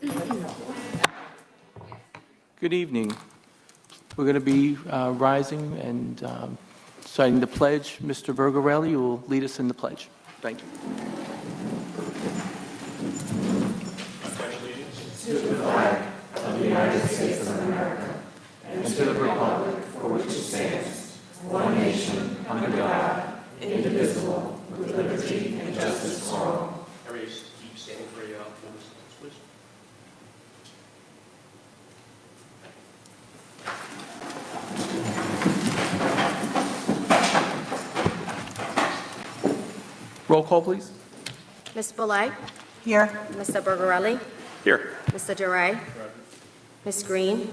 Good evening. We're going to be rising and citing the pledge. Mr. Vergarelli will lead us in the pledge. Thank you. To the flag of the United States of America and to the republic for which it stands, one nation, under God, indivisible, with liberty and justice for all. Everybody keep standing for your members, please. Roll call, please. Ms. Boulay? Here. Mr. Bergarelli? Here. Mr. Duray? Ms. Green?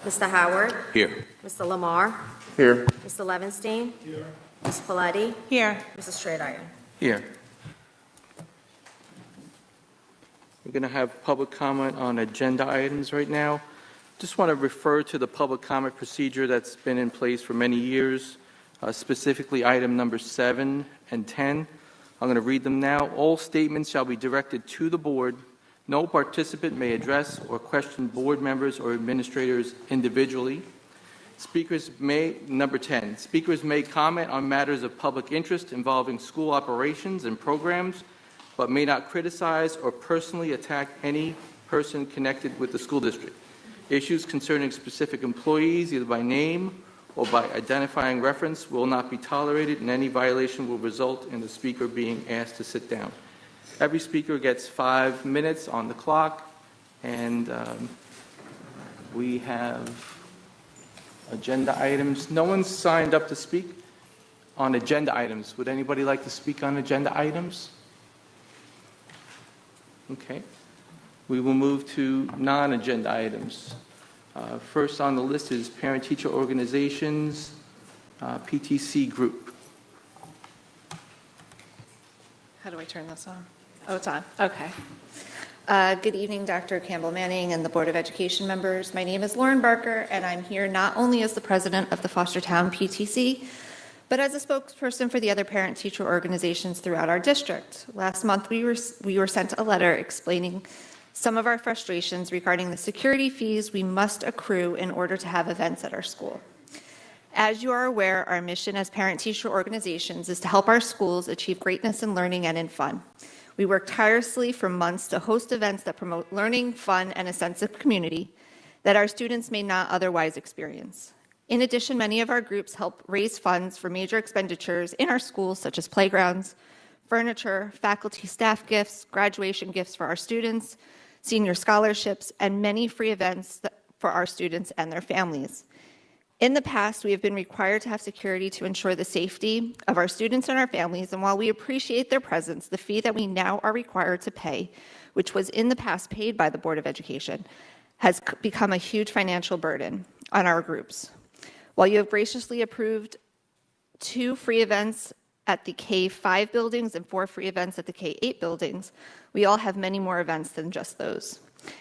Mr. Howard? Here. Mr. Lamar? Here. Mr. Levinstein? Here. Ms. Paletti? Here. Mrs. Straight-Iron? Here. We're going to have public comment on agenda items right now. Just want to refer to the public comment procedure that's been in place for many years, specifically item number 7 and 10. I'm going to read them now. All statements shall be directed to the board. No participant may address or question board members or administrators individually. Number 10, speakers may comment on matters of public interest involving school operations and programs, but may not criticize or personally attack any person connected with the school district. Issues concerning specific employees, either by name or by identifying reference, will not be tolerated, and any violation will result in the speaker being asked to sit down. Every speaker gets 5 minutes on the clock, and we have agenda items. No one's signed up to speak on agenda items. Would anybody like to speak on agenda items? Okay. We will move to non-agenda items. First on the list is parent-teacher organizations, PTC group. How do I turn this on? Oh, it's on. Okay. Good evening, Dr. Campbell Manning and the Board of Education members. My name is Lauren Barker, and I'm here not only as the president of the Fostertown PTC, but as a spokesperson for the other parent-teacher organizations throughout our district. Last month, we were sent a letter explaining some of our frustrations regarding the security fees we must accrue in order to have events at our school. As you are aware, our mission as parent-teacher organizations is to help our schools achieve greatness in learning and in fun. We work tirelessly for months to host events that promote learning, fun, and a sense of community that our students may not otherwise experience. In addition, many of our groups help raise funds for major expenditures in our schools, such as playgrounds, furniture, faculty staff gifts, graduation gifts for our students, senior scholarships, and many free events for our students and their families. In the past, we have been required to have security to ensure the safety of our students and our families, and while we appreciate their presence, the fee that we now are required to pay, which was in the past paid by the Board of Education, has become a huge financial burden on our groups. While you have graciously approved 2 free events at the K-5 buildings and 4 free events at the K-8 buildings, we all have many more events than just those.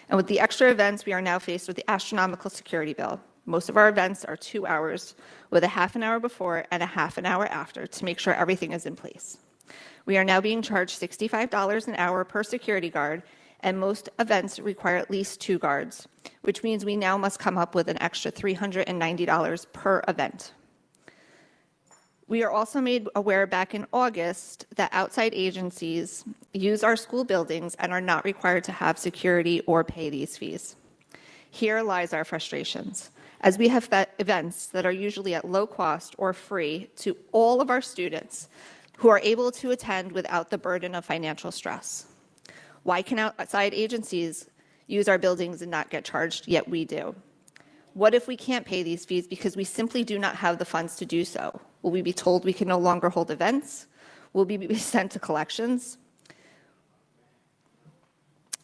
And with the extra events, we are now faced with the astronomical security bill. Most of our events are 2 hours, with a half an hour before and a half an hour after to make sure everything is in place. We are now being charged $65 an hour per security guard, and most events require at least 2 guards, which means we now must come up with an extra $390 per event. We are also made aware back in August that outside agencies use our school buildings and are not required to have security or pay these fees. Here lies our frustrations, as we have events that are usually at low cost or free to all of our students who are able to attend without the burden of financial stress. Why can outside agencies use our buildings and not get charged, yet we do? What if we can't pay these fees because we simply do not have the funds to do so? Will we be told we can no longer hold events? Will we be sent to collections?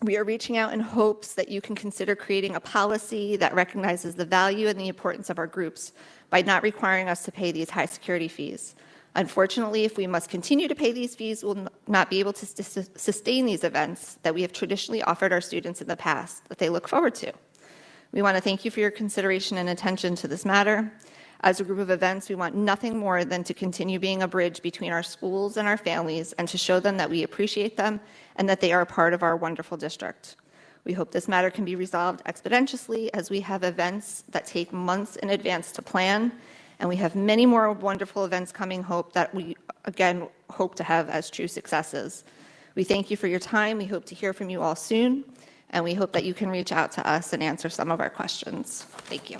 We are reaching out in hopes that you can consider creating a policy that recognizes the value and the importance of our groups by not requiring us to pay these high security fees. Unfortunately, if we must continue to pay these fees, we'll not be able to sustain these events that we have traditionally offered our students in the past that they look forward to. We want to thank you for your consideration and attention to this matter. As a group of events, we want nothing more than to continue being a bridge between our schools and our families and to show them that we appreciate them and that they are a part of our wonderful district. We hope this matter can be resolved expeditiously as we have events that take months in advance to plan, and we have many more wonderful events coming that we, again, hope to have as true successes. We thank you for your time. We hope to hear from you all soon, and we hope that you can reach out to us and answer some of our questions. Thank you.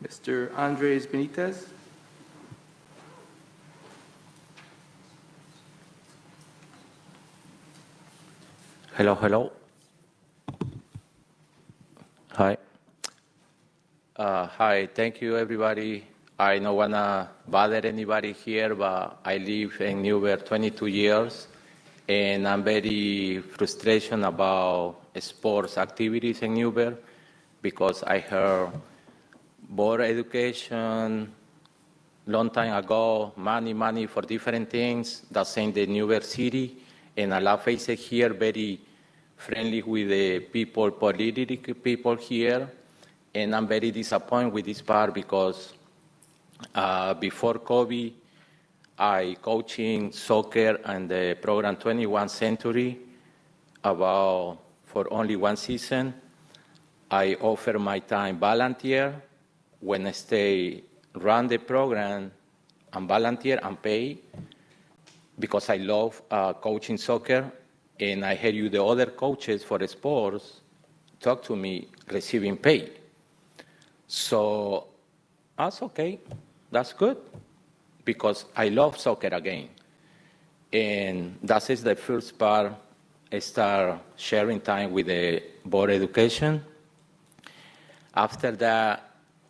Mr. Andres Benitez. Hello, hello. Hi. Hi, thank you, everybody. I don't want to bother anybody here, but I live in Newberg 22 years, and I'm very frustrated about sports activities in Newberg because I heard board education long time ago, money for different things. That's in the Newberg City, and I love faces here, very friendly with the people, political people here, and I'm very disappointed with this part because before COVID, I coaching soccer and the program 21 Century for only one season. I offer my time volunteer. When I stay run the program and volunteer and pay because I love coaching soccer. And I hear you, the other coaches for the sports, talk to me receiving pay. So that's okay. That's good because I love soccer again. And that is the first part. I start sharing time with the board education. After that,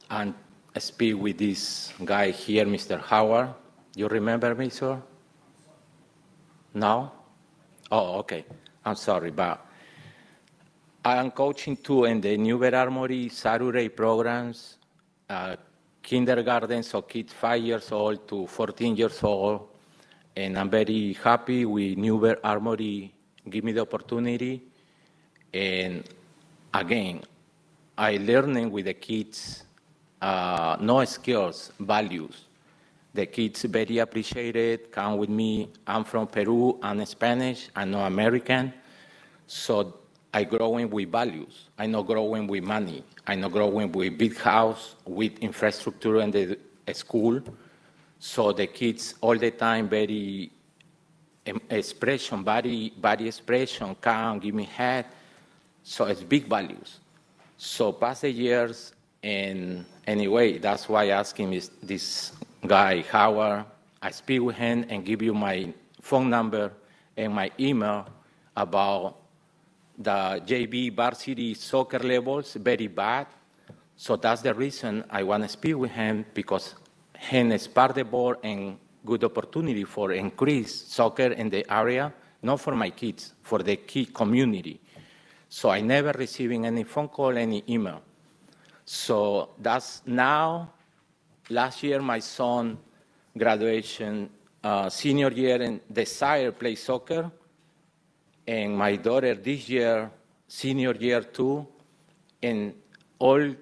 I speak with this guy here, Mr. Howard. You remember me, sir? No? Oh, okay. I'm sorry, but I am coaching too in the Newberg Armory Saturday programs, kindergarten, so kids 5 years old to 14 years old. And I'm very happy with Newberg Armory give me the opportunity. And again, I learning with the kids, no skills, values. The kids very appreciated, come with me. I'm from Peru, I'm Spanish, I'm not American. So I growing with values. I not growing with money. I not growing with big house, with infrastructure in the school. So the kids all the time very expression, body expression, come, give me head. So it's big values. So past the years, and anyway, that's why I asked him this guy, Howard, I speak with him and give you my phone number and my email about the JV varsity soccer levels, very bad. So that's the reason I want to speak with him because him is part of the board and good opportunity for increase soccer in the area, not for my kids, for the kid community. So I never receiving any phone call, any email. So that's now. Last year, my son graduation, senior year, and desire play soccer. And my daughter this year, senior year too. And all,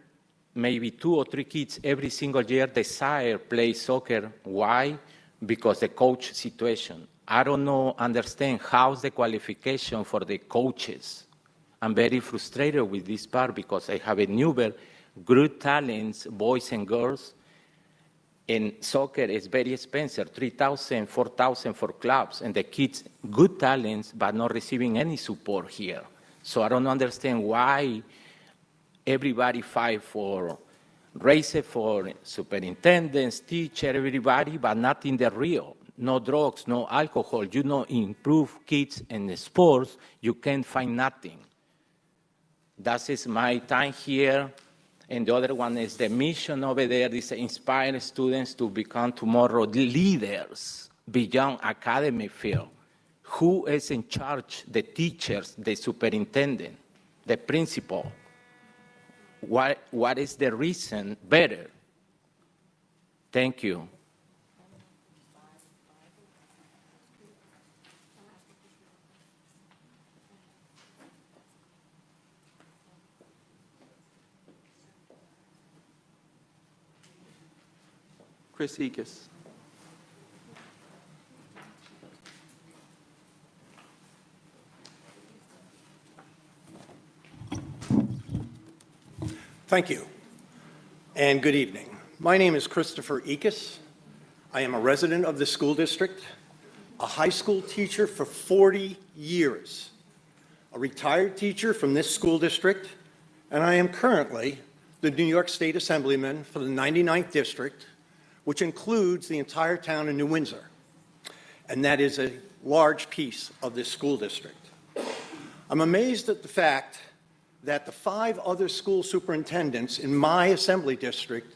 maybe 2 or 3 kids every single year desire play soccer. Why? Because the coach situation. I don't understand how's the qualification for the coaches. I'm very frustrated with this part because I have a Newberg, good talents, boys and girls. And soccer is very expensive, $3,000, $4,000 for clubs, and the kids, good talents, but not receiving any support here. So I don't understand why everybody fight for raises for superintendents, teacher, everybody, but not in the real. No drugs, no alcohol. You know, improve kids in the sports, you can't find nothing. That is my time here. And the other one is the mission over there is to inspire students to become tomorrow leaders beyond academic field. Who is in charge? The teachers, the superintendent, the principal. What is the reason better? Thank you. Chris Ekis. Thank you, and good evening. My name is Christopher Ekus. I am a resident of the school district, a high school teacher for 40 years, a retired teacher from this school district, and I am currently the New York State Assemblyman for the 99th District, which includes the entire town of New Windsor, and that is a large piece of this school district. I'm amazed at the fact that the 5 other school superintendents in my assembly district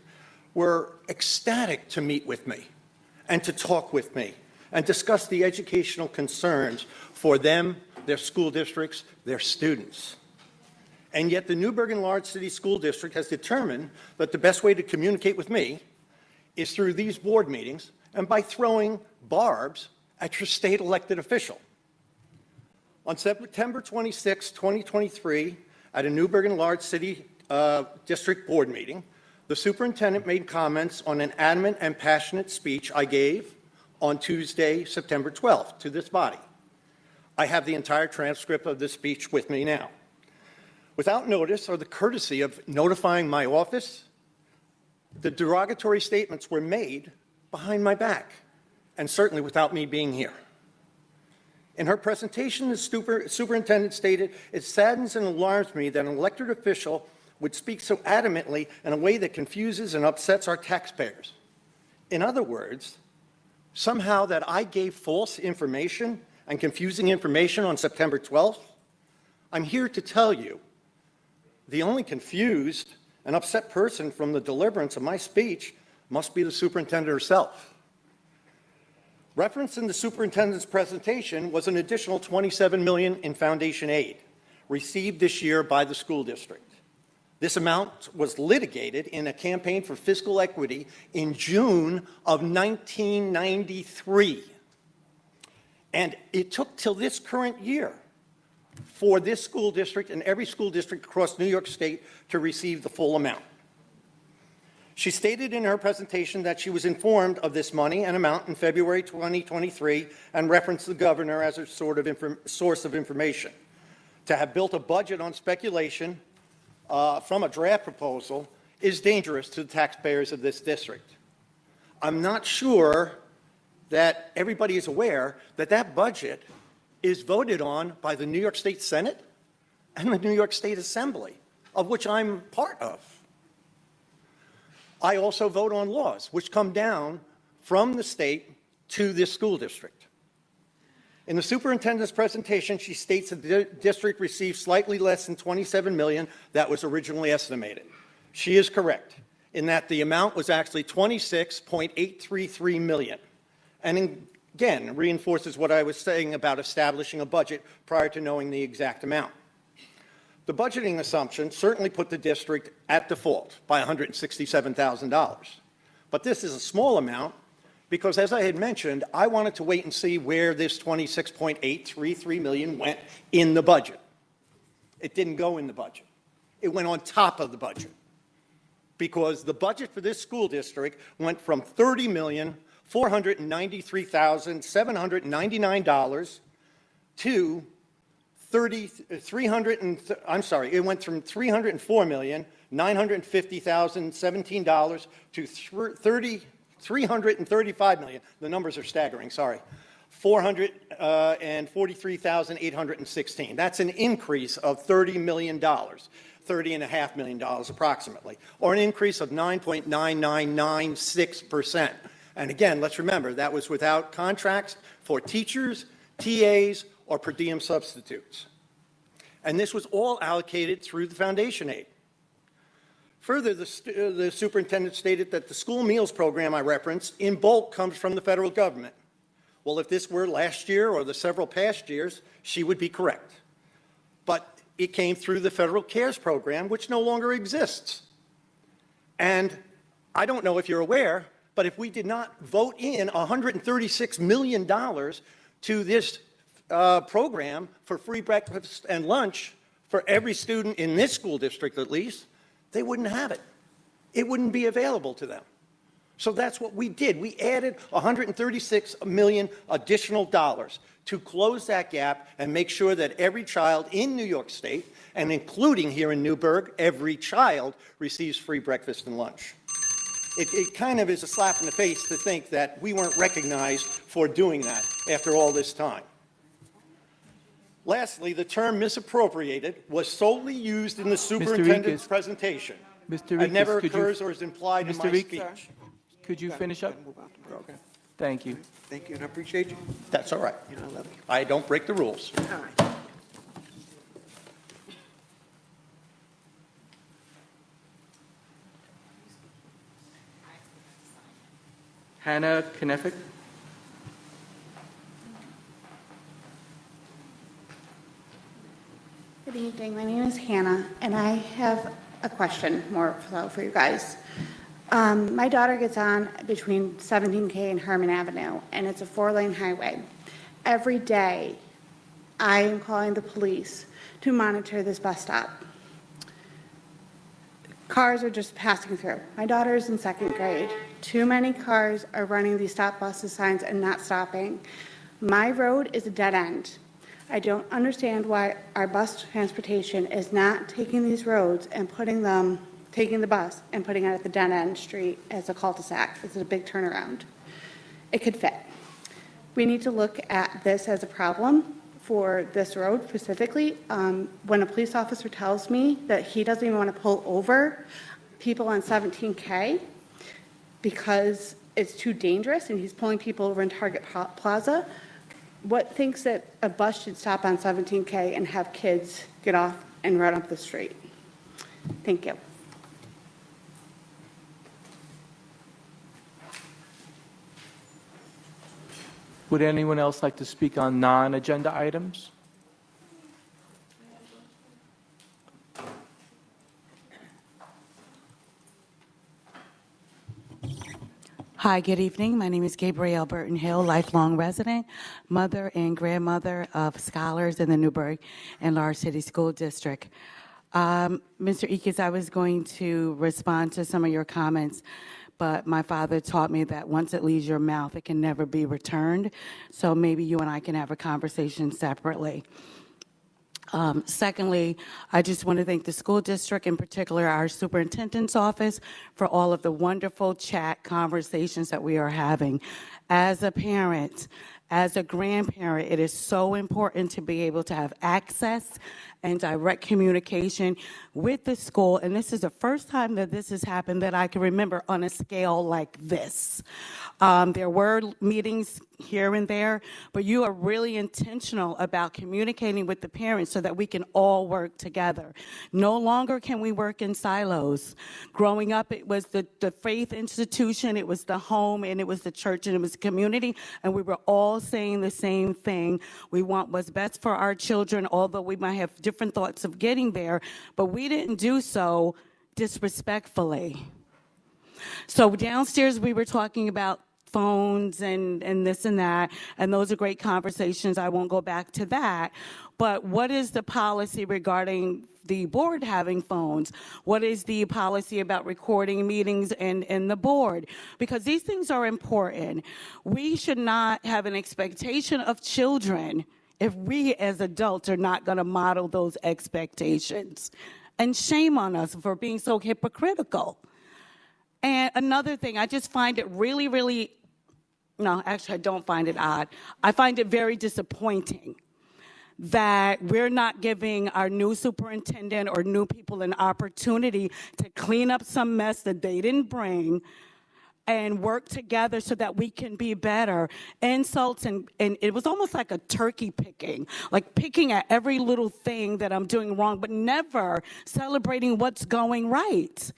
were ecstatic to meet with me and to talk with me and discuss the educational concerns for them, their school districts, their students. And yet the Newburgh and Large City School District has determined that the best way to communicate with me is through these board meetings and by throwing barbs at your state elected official. On September 26, 2023, at a Newburgh and Large City District Board meeting, the superintendent made comments on an adamant and passionate speech I gave on Tuesday, September 12th, to this body. I have the entire transcript of this speech with me now. Without notice or the courtesy of notifying my office, the derogatory statements were made behind my back, and certainly without me being here. In her presentation, the superintendent stated, "It saddens and alarms me that an elected official would speak so adamantly in a way that confuses and upsets our taxpayers." In other words, somehow that I gave false information and confusing information on September 12th. I'm here to tell you the only confused and upset person from the deliverance of my speech must be the superintendent herself. Referenced in the superintendent's presentation was an additional $27 million in foundation aid received this year by the school district. This amount was litigated in a campaign for fiscal equity in June of 1993. And it took till this current year for this school district and every school district across New York State to receive the full amount. She stated in her presentation that she was informed of this money and amount in February 2023 and referenced the governor as a source of information. To have built a budget on speculation from a draft proposal is dangerous to the taxpayers of this district. I'm not sure that everybody is aware that that budget is voted on by the New York State Senate and the New York State Assembly, of which I'm part of. I also vote on laws which come down from the state to this school district. In the superintendent's presentation, she states that the district received slightly less than $27 million that was originally estimated. She is correct in that the amount was actually $26.833 million. And again, reinforces what I was saying about establishing a budget prior to knowing the exact amount. The budgeting assumption certainly put the district at default by $167,000. But this is a small amount because, as I had mentioned, I wanted to wait and see where this $26.833 million went in the budget. It didn't go in the budget. It went on top of the budget because the budget for this school district went from $30,493,799 to it went from $304,950,017 to $335 million. The numbers are staggering, sorry. $443,816. That's an increase of $30 million, $30.5 million approximately, or an increase of 9.9996%. And again, let's remember, that was without contracts for teachers, TAs, or per diem substitutes. And this was all allocated through the foundation aid. Further, the superintendent stated that the school meals program I referenced in bulk comes from the federal government. Well, if this were last year or the several past years, she would be correct. But it came through the federal CARES program, which no longer exists. And I don't know if you're aware, but if we did not vote in $136 million to this program for free breakfast and lunch for every student in this school district at least, they wouldn't have it. It wouldn't be available to them. So that's what we did. We added $136 million additional dollars to close that gap and make sure that every child in New York State, and including here in Newburgh, every child receives free breakfast and lunch. It kind of is a slap in the face to think that we weren't recognized for doing that after all this time. Lastly, the term misappropriated was solely used in the superintendent's presentation. Mr. It never Reekus, could you- occurs or is implied in Mr. my Reekus? speech. Could you finish up? Move on to okay. Thank you. Thank you, and I appreciate you. That's all right. You know, I love you. I don't break the rules. All right. Hannah Knefik? Good evening. My name is Hannah, and I have a question more so for you guys. My daughter gets on between 17K and Herman Avenue, and it's a 4-lane highway. Every day, I am calling the police to monitor this bus stop. Cars are just passing through. My daughter is in 2nd grade. Too many cars are running these stop buses signs and not stopping. My road is a dead end. I don't understand why our bus transportation is not taking these roads and taking the bus and putting it at the dead end street as a cul-de-sac. It's a big turnaround. It could fit. We need to look at this as a problem for this road specifically. When a police officer tells me that he doesn't even want to pull over people on 17K because it's too dangerous and he's pulling people over in Target Plaza, what thinks that a bus should stop on 17K and have kids get off and run up the street? Thank you. Would anyone else like to speak on non-agenda items? Hi, good evening. My name is Gabrielle Burton Hill, lifelong resident, mother and grandmother of scholars in the Newburgh and Large City School District. Mr. Eakes, I was going to respond to some of your comments, but my father taught me that once it leaves your mouth, it can never be returned. So maybe you and I can have a conversation separately. Secondly, I just want to thank the school district, in particular our superintendent's office, for all of the wonderful chat conversations that we are having. As a parent, as a grandparent, it is so important to be able to have access and direct communication with the school. And this is the first time that this has happened that I can remember on a scale like this. There were meetings here and there, but you are really intentional about communicating with the parents so that we can all work together. No longer can we work in silos. Growing up, it was the faith institution, it was the home, and it was the church, and it was the community, and we were all saying the same thing. We want what's best for our children, although we might have different thoughts of getting there, but we didn't do so disrespectfully. So downstairs, we were talking about phones and this and that, and those are great conversations. I won't go back to that. But what is the policy regarding the board having phones? What is the policy about recording meetings in the board? Because these things are important. We should not have an expectation of children if we as adults are not going to model those expectations. And shame on us for being so hypocritical. And another thing, I just find it really, no, actually I don't find it odd. I find it very disappointing that we're not giving our new superintendent or new people an opportunity to clean up some mess that they didn't bring and work together so that we can be better. Insults, and it was almost like a turkey picking, like picking at every little thing that I'm doing wrong, but never celebrating what's going right.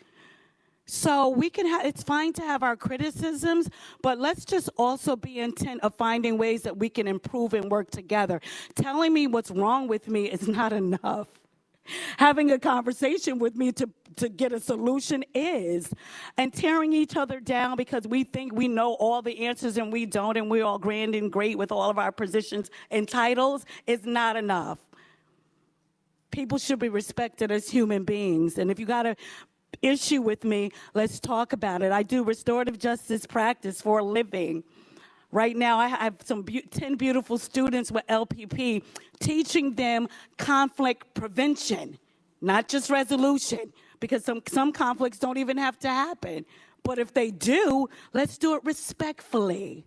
So we can it's fine to have our criticisms, but let's just also be intent of finding ways that we can improve and work together. Telling me what's wrong with me is not enough. Having a conversation with me to get a solution is. And tearing each other down because we think we know all the answers and we don't, and we're all grand and great with all of our positions and titles is not enough. People should be respected as human beings. And if you got to issue with me, let's talk about it. I do restorative justice practice for a living. Right now, I have 10 beautiful students with LPP, teaching them conflict prevention, not just resolution, because some conflicts don't even have to happen. But if they do, let's do it respectfully.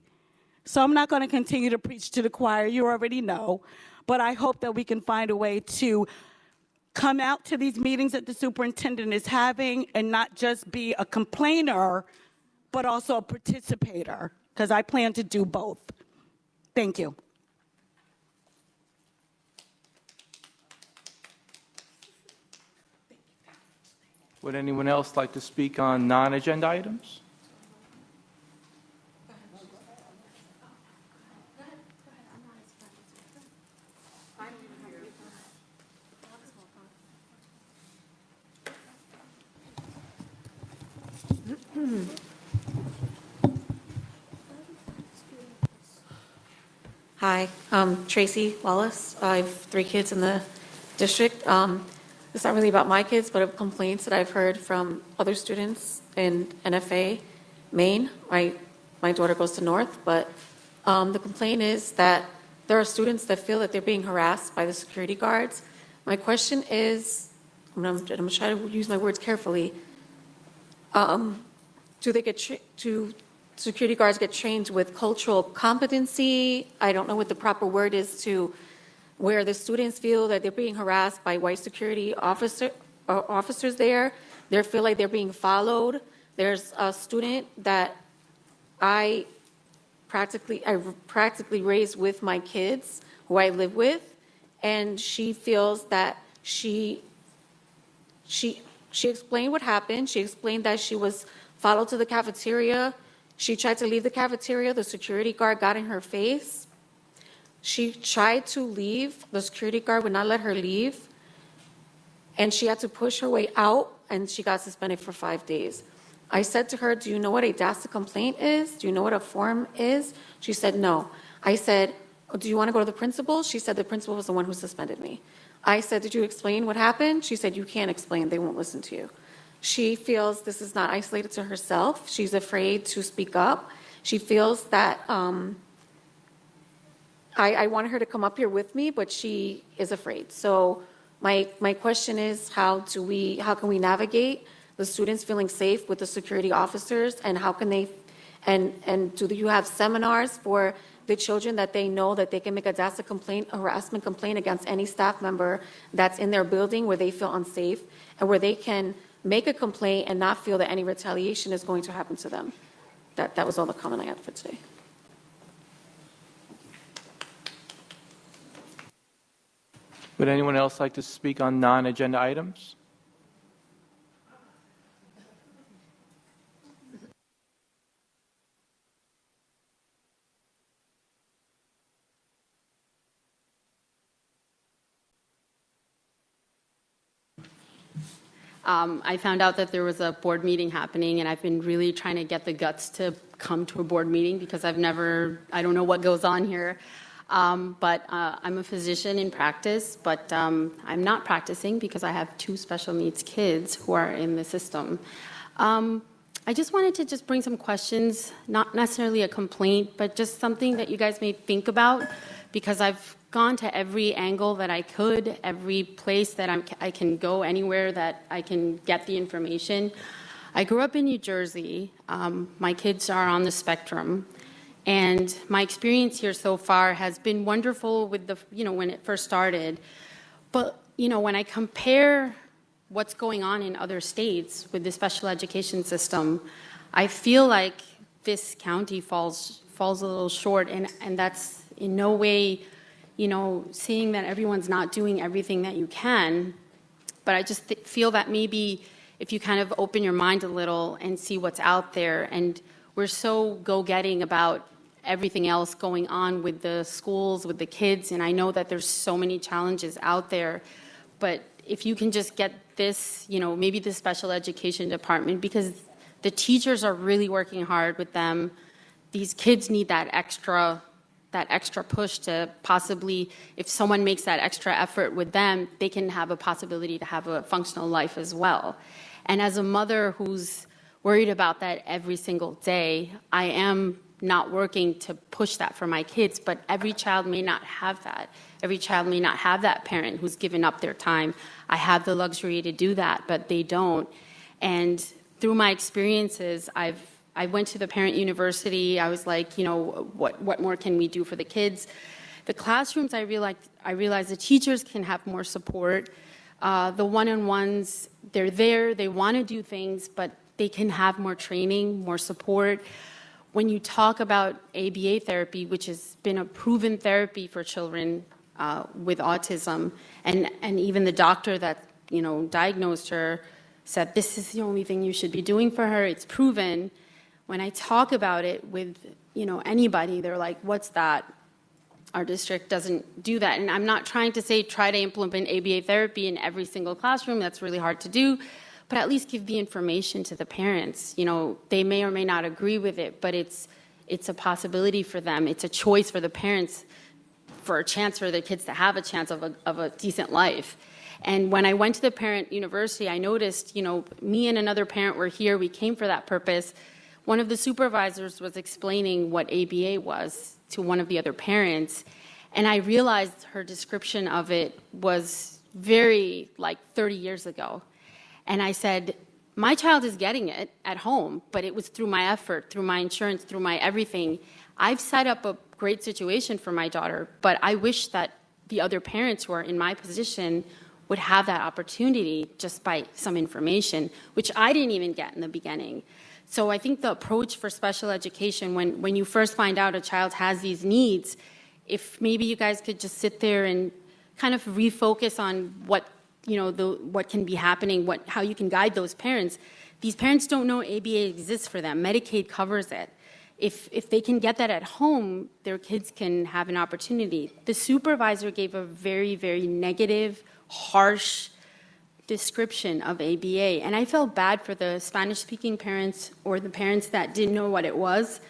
So I'm not going to continue to preach to the choir, you already know, but I hope that we can find a way to come out to these meetings that the superintendent is having and not just be a complainer, but also a participator, because I plan to do both. Thank you. Would anyone else like to speak on non-agenda items? Hi, Tracy Wallace. I have 3 kids in the district. It's not really about my kids, but complaints that I've heard from other students in NFA, Maine. My daughter goes to North, but the complaint is that there are students that feel that they're being harassed by the security guards. My question is, I'm going to try to use my words carefully. Do security guards get trained with cultural competency? I don't know what the proper word is to where the students feel that they're being harassed by white security officers there. They feel like they're being followed. There's a student that I practically raised with my kids, who I live with, and she feels that she explained what happened. She explained that she was followed to the cafeteria. She tried to leave the cafeteria. The security guard got in her face. She tried to leave. The security guard would not let her leave. And she had to push her way out, and she got suspended for 5 days. I said to her, do you know what a DASA complaint is? Do you know what a form is? She said, no. I said, oh, do you want to go to the principal? She said, the principal was the one who suspended me. I said, did you explain what happened? She said, you can't explain. They won't listen to you. She feels this is not isolated to herself. She's afraid to speak up. She feels that I wanted her to come up here with me, but she is afraid. So my question is, how can we navigate the students feeling safe with the security officers, and how can they, and do you have seminars for the children that they know that they can make a DASA complaint, a harassment complaint against any staff member that's in their building where they feel unsafe, and where they can make a complaint and not feel that any retaliation is going to happen to them? That was all the comment I had for today. Would anyone else like to speak on non-agenda items? I found out that there was a board meeting happening, and I've been really trying to get the guts to come to a board meeting because I don't know what goes on here. But I'm a physician in practice, but I'm not practicing because I have 2 special needs kids who are in the system. I just wanted to bring some questions, not necessarily a complaint, but just something that you guys may think about, because I've gone to every angle that I could, every place that I can go, anywhere that I can get the information. I grew up in New Jersey. My kids are on the spectrum. And my experience here so far has been wonderful with when it first started. But, when I compare what's going on in other states with the special education system, I feel like this county falls a little short, and that's in no way, seeing that everyone's not doing everything that you can. But I just feel that maybe if you kind of open your mind a little and see what's out there, and we're so go-getting about everything else going on with the schools, with the kids, and I know that there's so many challenges out there, but if you can just get this, maybe the special education department, because the teachers are really working hard with them. These kids need that extra push to possibly, if someone makes that extra effort with them, they can have a possibility to have a functional life as well. And as a mother who's worried about that every single day, I am not working to push that for my kids, but every child may not have that. Every child may not have that parent who's given up their time. I have the luxury to do that, but they don't. And through my experiences, I went to the parent university. I was like, what more can we do for the kids? The classrooms, I realized the teachers can have more support. The one-on-ones, they're there, they want to do things, but they can have more training, more support. When you talk about ABA therapy, which has been a proven therapy for children with autism, and even the doctor that diagnosed her said, this is the only thing you should be doing for her, it's proven. When I talk about it with anybody, they're like, what's that? Our district doesn't do that. And I'm not trying to say try to implement ABA therapy in every single classroom. That's really hard to do. But at least give the information to the parents. They may or may not agree with it, but it's a possibility for them. It's a choice for the parents, for a chance for their kids to have a chance of a decent life. And when I went to the parent university, I noticed, me and another parent were here. We came for that purpose. One of the supervisors was explaining what ABA was to one of the other parents, and I realized her description of it was very like 30 years ago. And I said, my child is getting it at home, but it was through my effort, through my insurance, through my everything. I've set up a great situation for my daughter, but I wish that the other parents who are in my position would have that opportunity just by some information, which I didn't even get in the beginning. So I think the approach for special education, when you first find out a child has these needs, if maybe you guys could just sit there and kind of refocus on what can be happening, how you can guide those parents. These parents don't know ABA exists for them. Medicaid covers it. If they can get that at home, their kids can have an opportunity. The supervisor gave a very, very negative, harsh description of ABA, and I felt bad for the Spanish-speaking parents or the parents that didn't know what it was.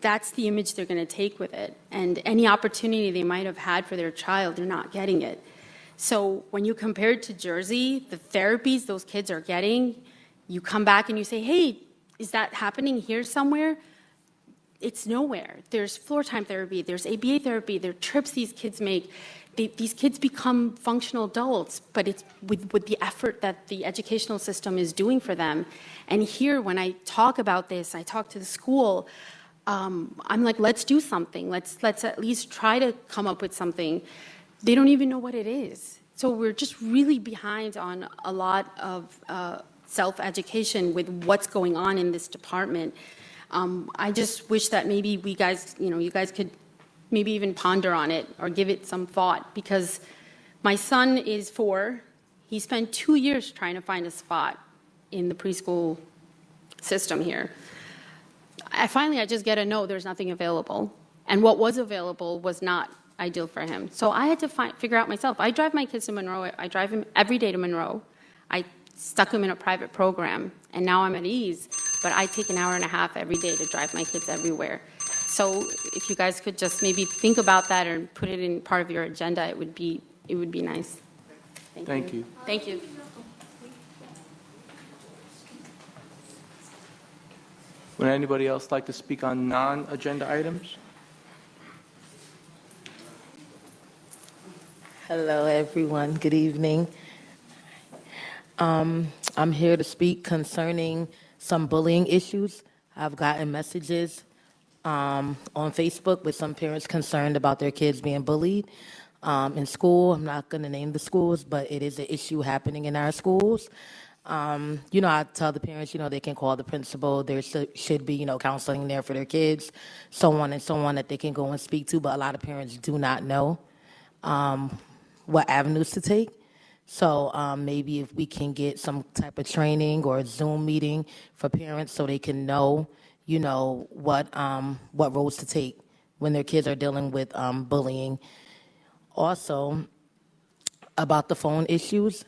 That's the image they're going to take with it, and any opportunity they might have had for their child, they're not getting it. So when you compare it to Jersey, the therapies those kids are getting, you come back and you say, hey, is that happening here somewhere? It's nowhere. There's floor time therapy, there's ABA therapy, there are trips these kids make. These kids become functional adults, but it's with the effort that the educational system is doing for them. And here, when I talk about this, I talk to the school, I'm like, let's do something. Let's at least try to come up with something. They don't even know what it is. So we're just really behind on a lot of self-education with what's going on in this department. I just wish that maybe you guys could maybe even ponder on it or give it some thought, because my son is 4. He spent 2 years trying to find a spot in the preschool system here. I just get a no, there's nothing available. And what was available was not ideal for him. So I had to figure out myself. I drive my kids to Monroe. I drive him every day to Monroe. I stuck him in a private program, and now I'm at ease. But I take an hour and a half every day to drive my kids everywhere. So if you guys could just maybe think about that and put it in part of your agenda, it would be nice. Thank you. Thank you. Would anybody else like to speak on non-agenda items? Hello, everyone. Good evening. I'm here to speak concerning some bullying issues. I've gotten messages on Facebook with some parents concerned about their kids being bullied in school. I'm not going to name the schools, but it is an issue happening in our schools. I tell the parents, they can call the principal. There should be, counseling there for their kids, so on and so on, that they can go and speak to. But a lot of parents do not know what avenues to take. So maybe if we can get some type of training or a Zoom meeting for parents so they can know, what roles to take when their kids are dealing with bullying. Also, about the phone issues,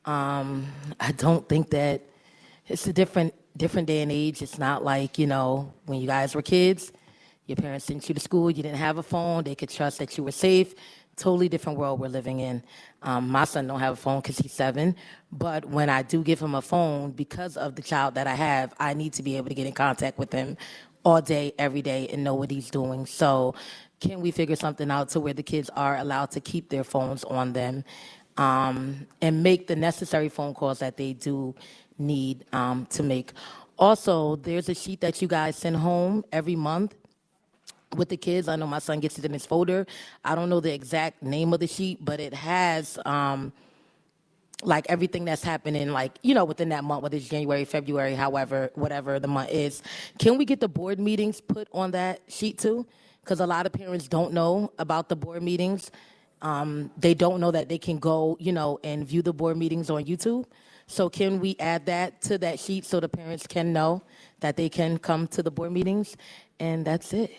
I don't think that it's a different day and age. It's not like, when you guys were kids, your parents sent you to school, you didn't have a phone, they could trust that you were safe totally different world we're living in. My son don't have a phone because he's 7, but when I do give him a phone, because of the child that I have, I need to be able to get in contact with him all day, every day, and know what he's doing. So can we figure something out to where the kids are allowed to keep their phones on them, and make the necessary phone calls that they do need to make? Also, there's a sheet that you guys send home every month with the kids. I know my son gets it in his folder. I don't know the exact name of the sheet, but it has like everything that's happening, like, within that month, whether it's January, February, however, whatever the month is. Can we get the board meetings put on that sheet too? Because a lot of parents don't know about the board meetings. They don't know that they can go, and view the board meetings on YouTube. So can we add that to that sheet so the parents can know that they can come to the board meetings? And that's it.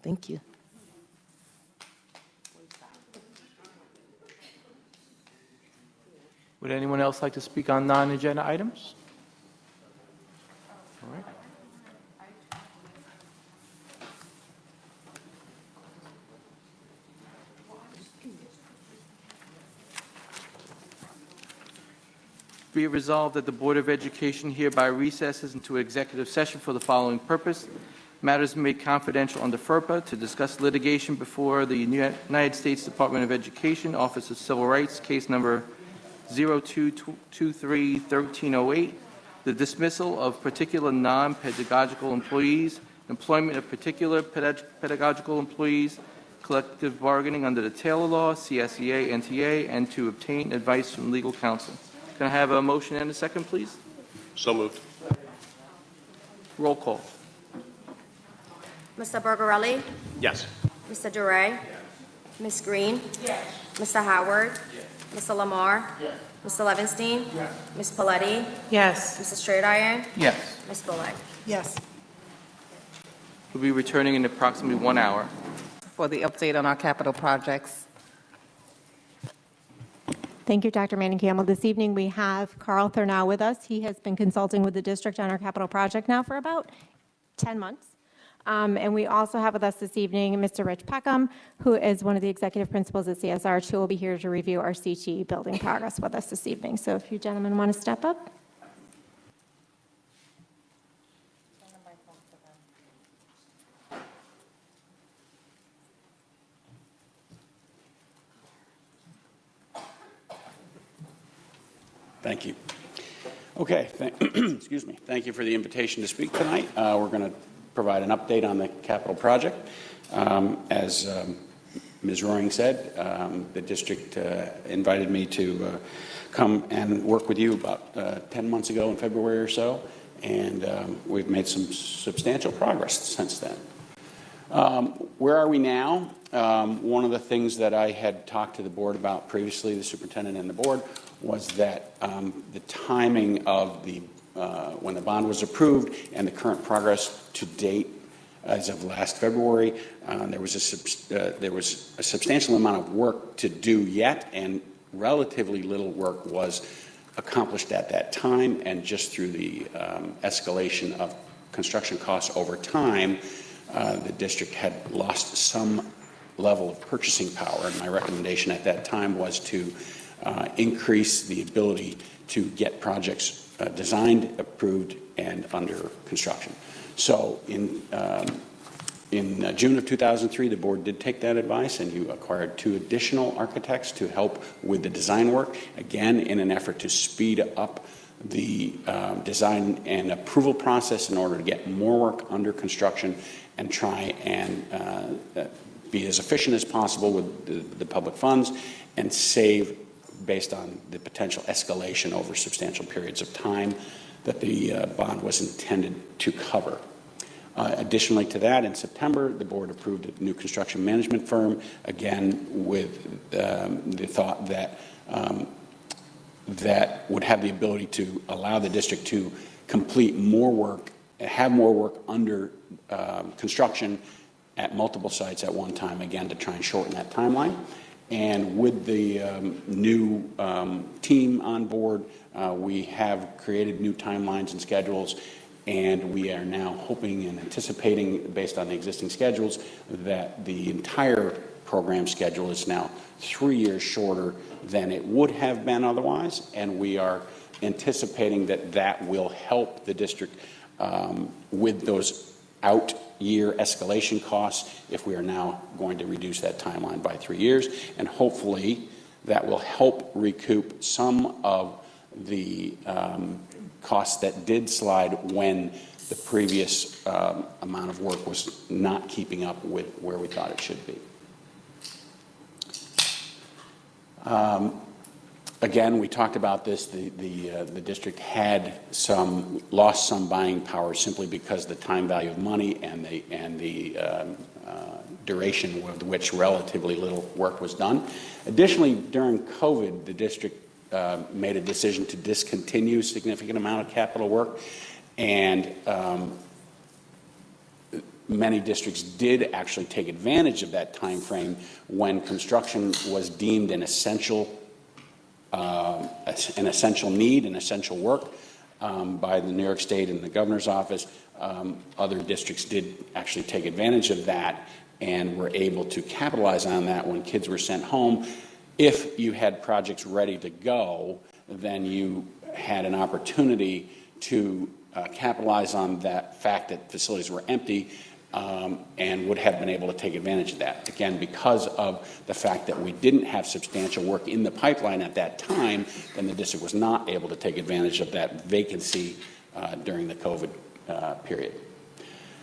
Thank you. Would anyone else like to speak on non-agenda items? All right. Be it resolved that the Board of Education hereby recesses into executive session for the following purpose. Matters made confidential under FERPA to discuss litigation before the United States Department of Education, Office of Civil Rights, case number 0223-1308, the dismissal of particular non-pedagogical employees, employment of particular pedagogical employees, collective bargaining under the Taylor Law, CSEA, NTA, and to obtain advice from legal counsel. Can I have a motion and a second, please? So moved. Roll call. Mr. Bergarelli? Yes. Mr. Duray? Ms. Green? Mr. Howard? Mr. Lamar? Mr. Levinstein? Ms. Paletti? Yes. Mr. Straight-Iron? Yes. Ms. Bullock? Yes. We'll be returning in approximately 1 hour. For the update on our capital projects. Thank you, Dr. Manning Campbell. This evening we have Carl Thurnau with us. He has been consulting with the district on our capital project now for about 10 months. And we also have with us this evening Mr. Rich Peckham, who is one of the executive principals at CSR, who will be here to review our CTE building progress with us this evening. So if you gentlemen want to step up. Thank you. Okay, excuse me. Thank you for the invitation to speak tonight. We're going to provide an update on the capital project. As Ms. Roaring said, the district invited me to come and work with you about 10 months ago in February or so, and we've made some substantial progress since then. Where are we now? One of the things that I had talked to the board about previously, the superintendent and the board, was that the timing of the when the bond was approved and the current progress to date as of last February, there was a substantial amount of work to do yet, and relatively little work was accomplished at that time. And just through the escalation of construction costs over time, the district had lost some level of purchasing power. And my recommendation at that time was to increase the ability to get projects designed, approved, and under construction. So in June of 2003, the board did take that advice, and you acquired 2 additional architects to help with the design work, again, in an effort to speed up the design and approval process in order to get more work under construction and try and be as efficient as possible with the public funds and save based on the potential escalation over substantial periods of time that the bond was intended to cover. Additionally to that, in September, the board approved a new construction management firm, again with the thought that that would have the ability to allow the district to complete more work, have more work under construction at multiple sites at one time, again, to try and shorten that timeline. And with the new team on board, we have created new timelines and schedules, and we are now hoping and anticipating, based on the existing schedules, that the entire program schedule is now 3 years shorter than it would have been otherwise, and we are anticipating that that will help the district with those out-year escalation costs if we are now going to reduce that timeline by 3 years, and hopefully that will help recoup some of the costs that did slide when the previous amount of work was not keeping up with where we thought it should be. Again, we talked about this. The district had lost some buying power simply because the time value of money and the duration with which relatively little work was done. Additionally, during COVID, the district made a decision to discontinue a significant amount of capital work, and many districts did actually take advantage of that time frame when construction was deemed an essential need, an essential work by the New York State and the governor's office. Other districts did actually take advantage of that and were able to capitalize on that when kids were sent home. If you had projects ready to go, then you had an opportunity to capitalize on that fact that facilities were empty and would have been able to take advantage of that. Again, because of the fact that we didn't have substantial work in the pipeline at that time, then the district was not able to take advantage of that vacancy during the COVID period.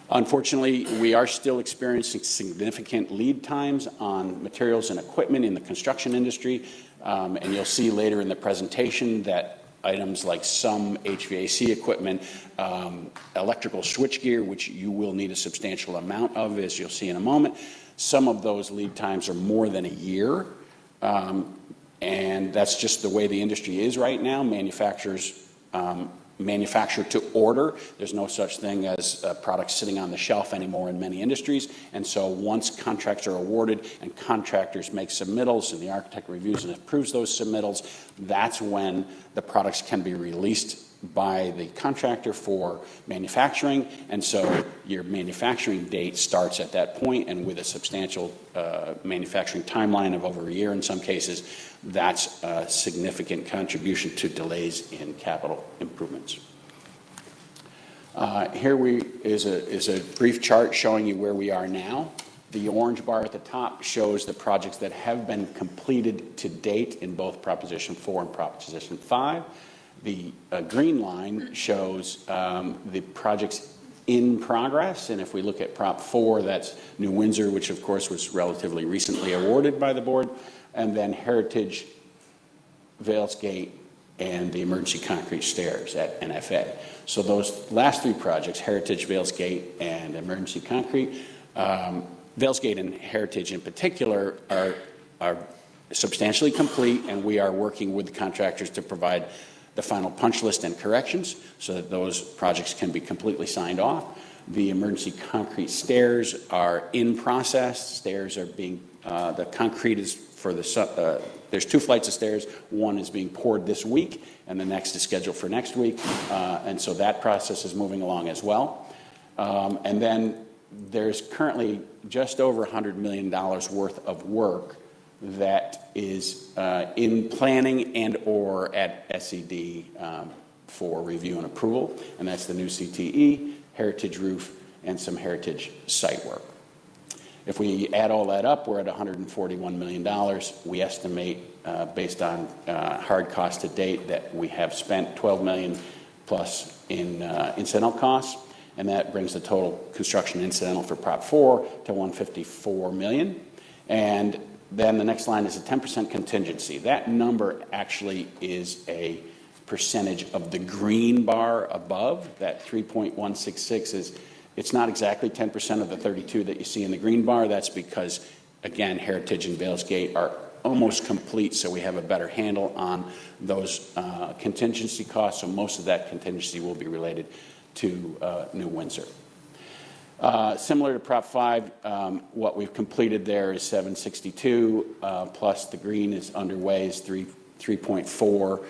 Unfortunately, we are still experiencing significant lead times on materials and equipment in the construction industry, and you'll see later in the presentation that items like some HVAC equipment, electrical switchgear, which you will need a substantial amount of, as you'll see in a moment, some of those lead times are more than a year, and that's just the way the industry is right now. Manufacturers manufacture to order. There's no such thing as products sitting on the shelf anymore in many industries, and so once contracts are awarded and contractors make submittals and the architect reviews and approves those submittals, that's when the products can be released by the contractor for manufacturing, and so your manufacturing date starts at that point, and with a substantial manufacturing timeline of over a year in some cases, that's a significant contribution to delays in capital improvements. Here is a brief chart showing you where we are now. The orange bar at the top shows the projects that have been completed to date in both Proposition 4 and Proposition 5. The green line shows the projects in progress, and if we look at Prop 4, that's New Windsor, which of course was relatively recently awarded by the board, and then Heritage, Vales Gate, and the emergency concrete stairs at NFA. So those last three projects, Heritage, Vales Gate, and emergency concrete, Vales Gate and Heritage in particular are substantially complete, and we are working with the contractors to provide the final punch list and corrections so that those projects can be completely signed off. The emergency concrete stairs are in process. Stairs are being, the concrete is for the, there's 2 flights of stairs. One is being poured this week, and the next is scheduled for next week. And so that process is moving along as well. And then there's currently just over $100 million worth of work that is in planning and or at SED for review and approval, and that's the new CTE, Heritage roof, and some Heritage site work. If we add all that up, we're at $141 million. We estimate, based on hard costs to date, that we have spent $12 million plus in incidental costs, and that brings the total construction incidental for Prop 4 to $154 million. And then the next line is a 10% contingency. That number actually is a percentage of the green bar above. That 3.166 is, it's not exactly 10% of the 32 that you see in the green bar. That's because, again, Heritage and Vales Gate are almost complete, so we have a better handle on those contingency costs. So most of that contingency will be related to New Windsor. Similar to Prop 5, what we've completed there is 762, plus the green is underway is 3.4,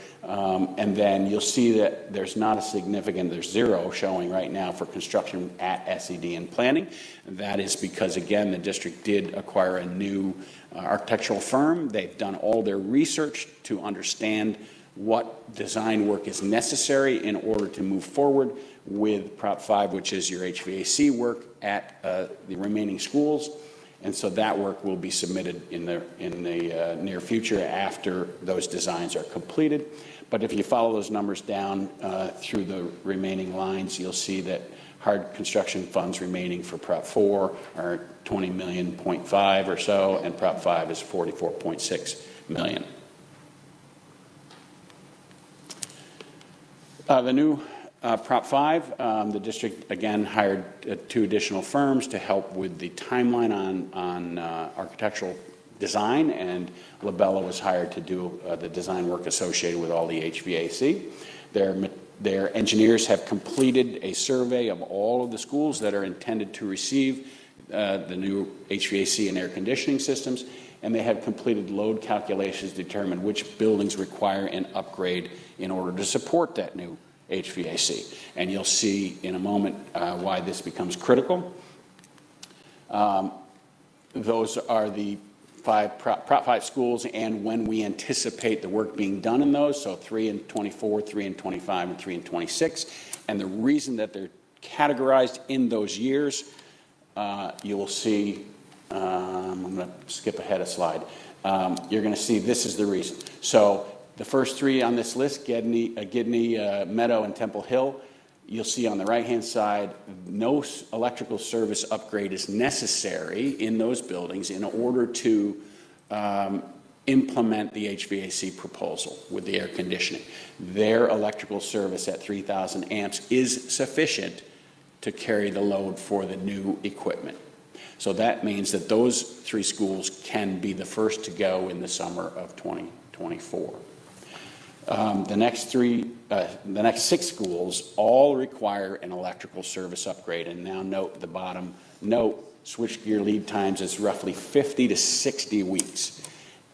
and then you'll see that there's not a significant, there's zero showing right now for construction at SED and planning. That is because, again, the district did acquire a new architectural firm. They've done all their research to understand what design work is necessary in order to move forward with Prop 5, which is your HVAC work at the remaining schools. And so that work will be submitted in the near future after those designs are completed. But if you follow those numbers down through the remaining lines, you'll see that hard construction funds remaining for Prop 4 are $20.5 million or so, and Prop 5 is $44.6 million. The new Prop 5, the district again hired 2 additional firms to help with the timeline on architectural design, and Labella was hired to do the design work associated with all the HVAC. Their engineers have completed a survey of all of the schools that are intended to receive the new HVAC and air conditioning systems, and they have completed load calculations to determine which buildings require an upgrade in order to support that new HVAC. And you'll see in a moment why this becomes critical. Those are the Prop 5 schools and when we anticipate the work being done in those, so 3 in 24, 3 in 25, and 3 in 26. And the reason that they're categorized in those years, you will see, I'm going to skip ahead a slide. You're going to see this is the reason. So the first 3 on this list, Gidney, Meadow, and Temple Hill, you'll see on the right-hand side, no electrical service upgrade is necessary in those buildings in order to implement the HVAC proposal with the air conditioning. Their electrical service at 3,000 amps is sufficient to carry the load for the new equipment. So that means that those 3 schools can be the first to go in the summer of 2024. The next 6 schools all require an electrical service upgrade. And now note the bottom note, switchgear lead times is roughly 50 to 60 weeks.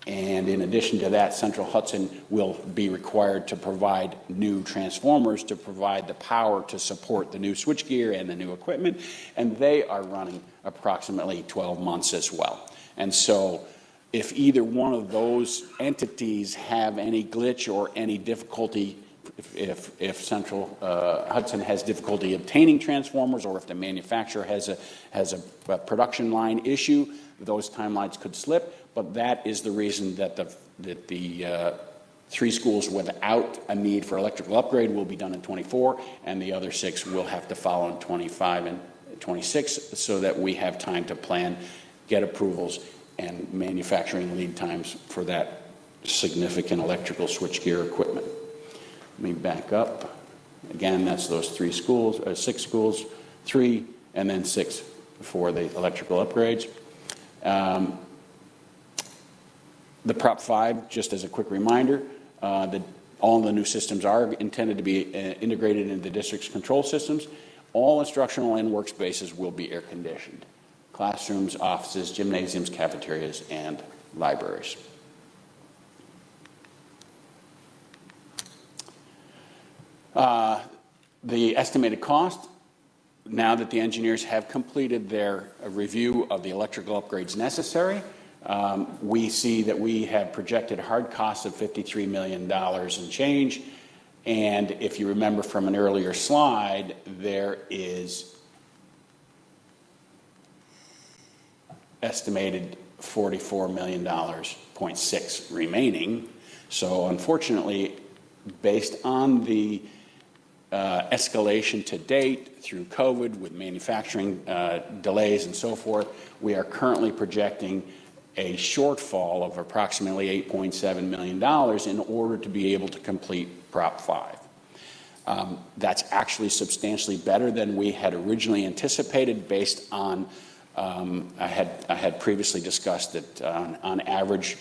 And in addition to that, Central Hudson will be required to provide new transformers to provide the power to support the new switchgear and the new equipment. And they are running approximately 12 months as well. And so if either one of those entities have any glitch or any difficulty, if Central Hudson has difficulty obtaining transformers, or if the manufacturer has a production line issue, those timelines could slip. But that is the reason that the 3 schools without a need for electrical upgrade will be done in 24, and the other 6 will have to follow in 25 and 26, so that we have time to plan, get approvals, and manufacturing lead times for that significant electrical switchgear equipment. Let me back up. Again, that's those 6 schools, 3, and then 6 for the electrical upgrades. The Prop 5, just as a quick reminder, that all the new systems are intended to be integrated into the district's control systems. All instructional and workspaces will be air conditioned. Classrooms, offices, gymnasiums, cafeterias, and libraries. The estimated cost, now that the engineers have completed their review of the electrical upgrades necessary, we see that we have projected hard costs of $53 million and change. And if you remember from an earlier slide, there is estimated $44 million, 0.6 remaining. So unfortunately, based on the escalation to date through COVID with manufacturing delays and so forth, we are currently projecting a shortfall of approximately $8.7 million in order to be able to complete Prop 5. That's actually substantially better than we had originally anticipated based on I had previously discussed that on average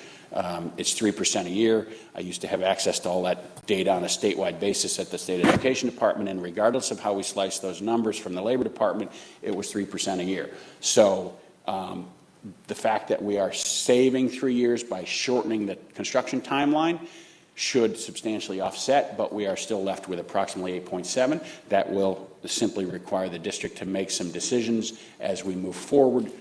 it's 3% a year. I used to have access to all that data on a statewide basis at the State Education Department, and regardless of how we slice those numbers from the Labor Department, it was 3% a year. So the fact that we are saving 3 years by shortening the construction timeline should substantially offset, but we are still left with approximately 8.7. That will simply require the district to make some decisions as we move forward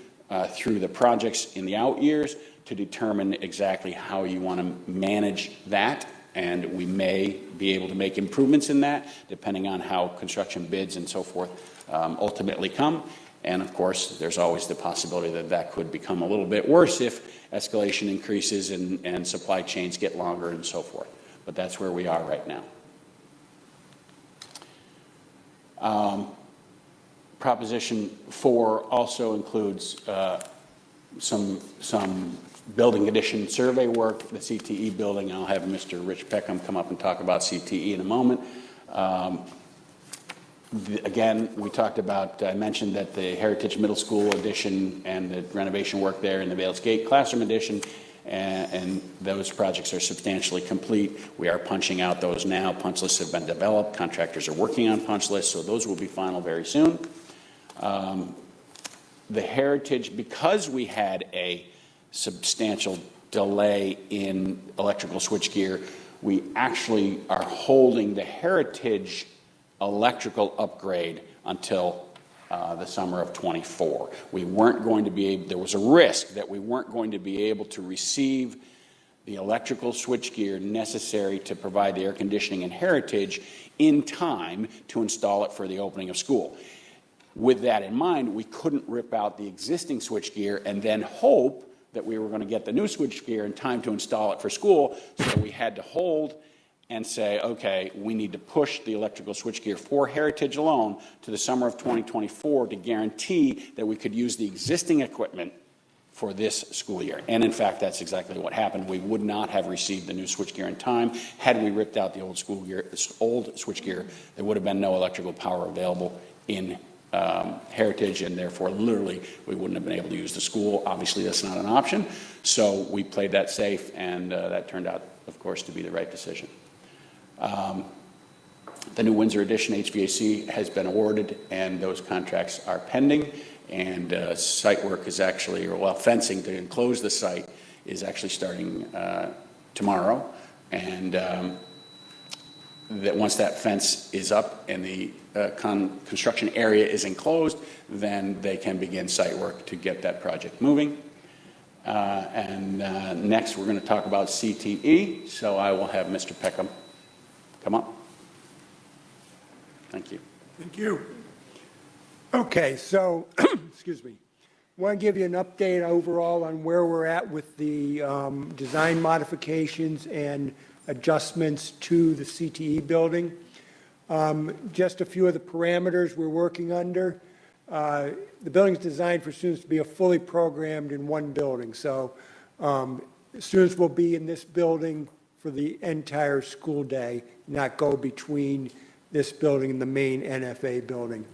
through the projects in the out years to determine exactly how you want to manage that. And we may be able to make improvements in that depending on how construction bids and so forth ultimately come. And of course, there's always the possibility that that could become a little bit worse if escalation increases and supply chains get longer and so forth. But that's where we are right now. Proposition 4 also includes some building condition survey work, the CTE building. I'll have Mr. Rich Peckham come up and talk about CTE in a moment. Again, we talked about, I mentioned that the Heritage Middle School addition and the renovation work there in the Vales Gate Classroom addition, and those projects are substantially complete. We are punching out those now. Punch lists have been developed. Contractors are working on punch lists, so those will be final very soon. The Heritage, because we had a substantial delay in electrical switchgear, we actually are holding the Heritage electrical upgrade until the summer of '24. We weren't going to be able, there was a risk that we weren't going to be able to receive the electrical switchgear necessary to provide the air conditioning in Heritage in time to install it for the opening of school. With that in mind, we couldn't rip out the existing switchgear and then hope that we were going to get the new switchgear in time to install it for school, so we had to hold and say, okay, we need to push the electrical switchgear for Heritage alone to the summer of 2024 to guarantee that we could use the existing equipment for this school year. And in fact, that's exactly what happened. We would not have received the new switchgear in time. Had we ripped out the old switchgear, there would have been no electrical power available in Heritage, and therefore literally we wouldn't have been able to use the school. Obviously that's not an option, so we played that safe, and that turned out, of course, to be the right decision. The new Windsor Addition HVAC has been awarded, and those contracts are pending, and site work is actually, or well, fencing to enclose the site is actually starting tomorrow, and that once that fence is up and the construction area is enclosed, then they can begin site work to get that project moving. Next, we're going to talk about CTE, so I will have Mr. Peckham come up. Thank you. Thank you. Okay, so, excuse me. I want to give you an update overall on where we're at with the design modifications and adjustments to the CTE building. Just a few of the parameters we're working under. The building's designed for students to be fully programmed in one building. So students will be in this building for the entire school day, not go between this building and the main NFA building.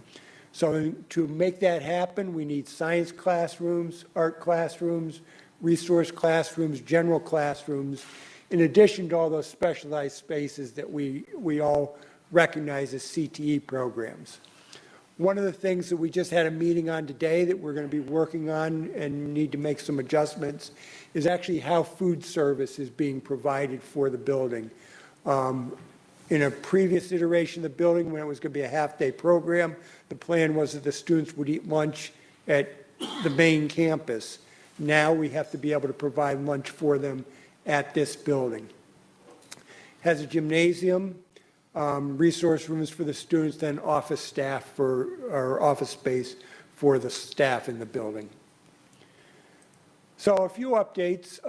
So to make that happen, we need science classrooms, art classrooms, resource classrooms, general classrooms, in addition to all those specialized spaces that we all recognize as CTE programs. One of the things that we just had a meeting on today that we're going to be working on and need to make some adjustments is actually how food service is being provided for the building. In a previous iteration of the building, when it was going to be a half-day program, the plan was that the students would eat lunch at the main campus. Now we have to be able to provide lunch for them at this building. Has a gymnasium, resource rooms for the students, then office staff or office space for the staff in the building. So a few updates.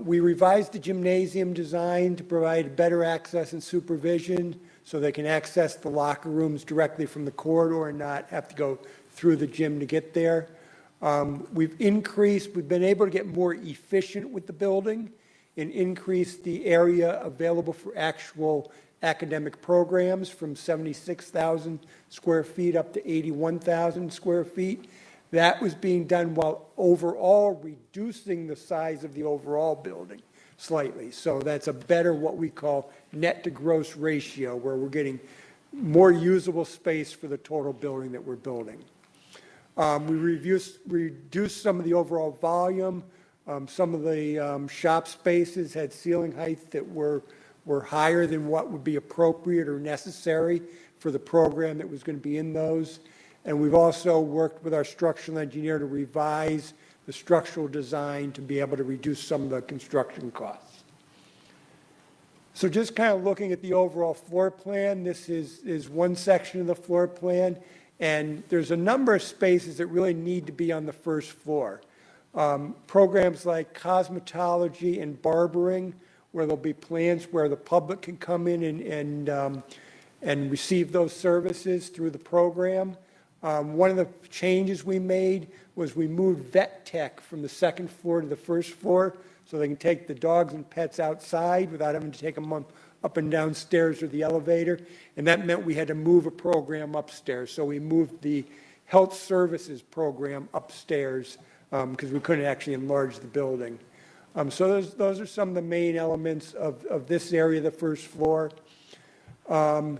We revised the gymnasium design to provide better access and supervision so they can access the locker rooms directly from the corridor and not have to go through the gym to get there. We've been able to get more efficient with the building and increase the area available for actual academic programs from 76,000 square feet up to 81,000 square feet. That was being done while overall reducing the size of the overall building slightly. So that's a better, what we call net to gross ratio, where we're getting more usable space for the total building that we're building. We reduced some of the overall volume. Some of the shop spaces had ceiling heights that were were higher than what would be appropriate or necessary for the program that was going to be in those. And we've also worked with our structural engineer to revise the structural design to be able to reduce some of the construction costs. So just kind of looking at the overall floor plan, this is one section of the floor plan, and there's a number of spaces that really need to be on the first floor. Programs like cosmetology and barbering, where there'll be plans where the public can come in and receive those services through the program. One of the changes we made was we moved vet tech from the second floor to the first floor so they can take the dogs and pets outside without having to take them up and down stairs or the elevator. And that meant we had to move a program upstairs. So we moved the health services program upstairs because we couldn't actually enlarge the building. So those are some of the main elements of this area, the first floor. Then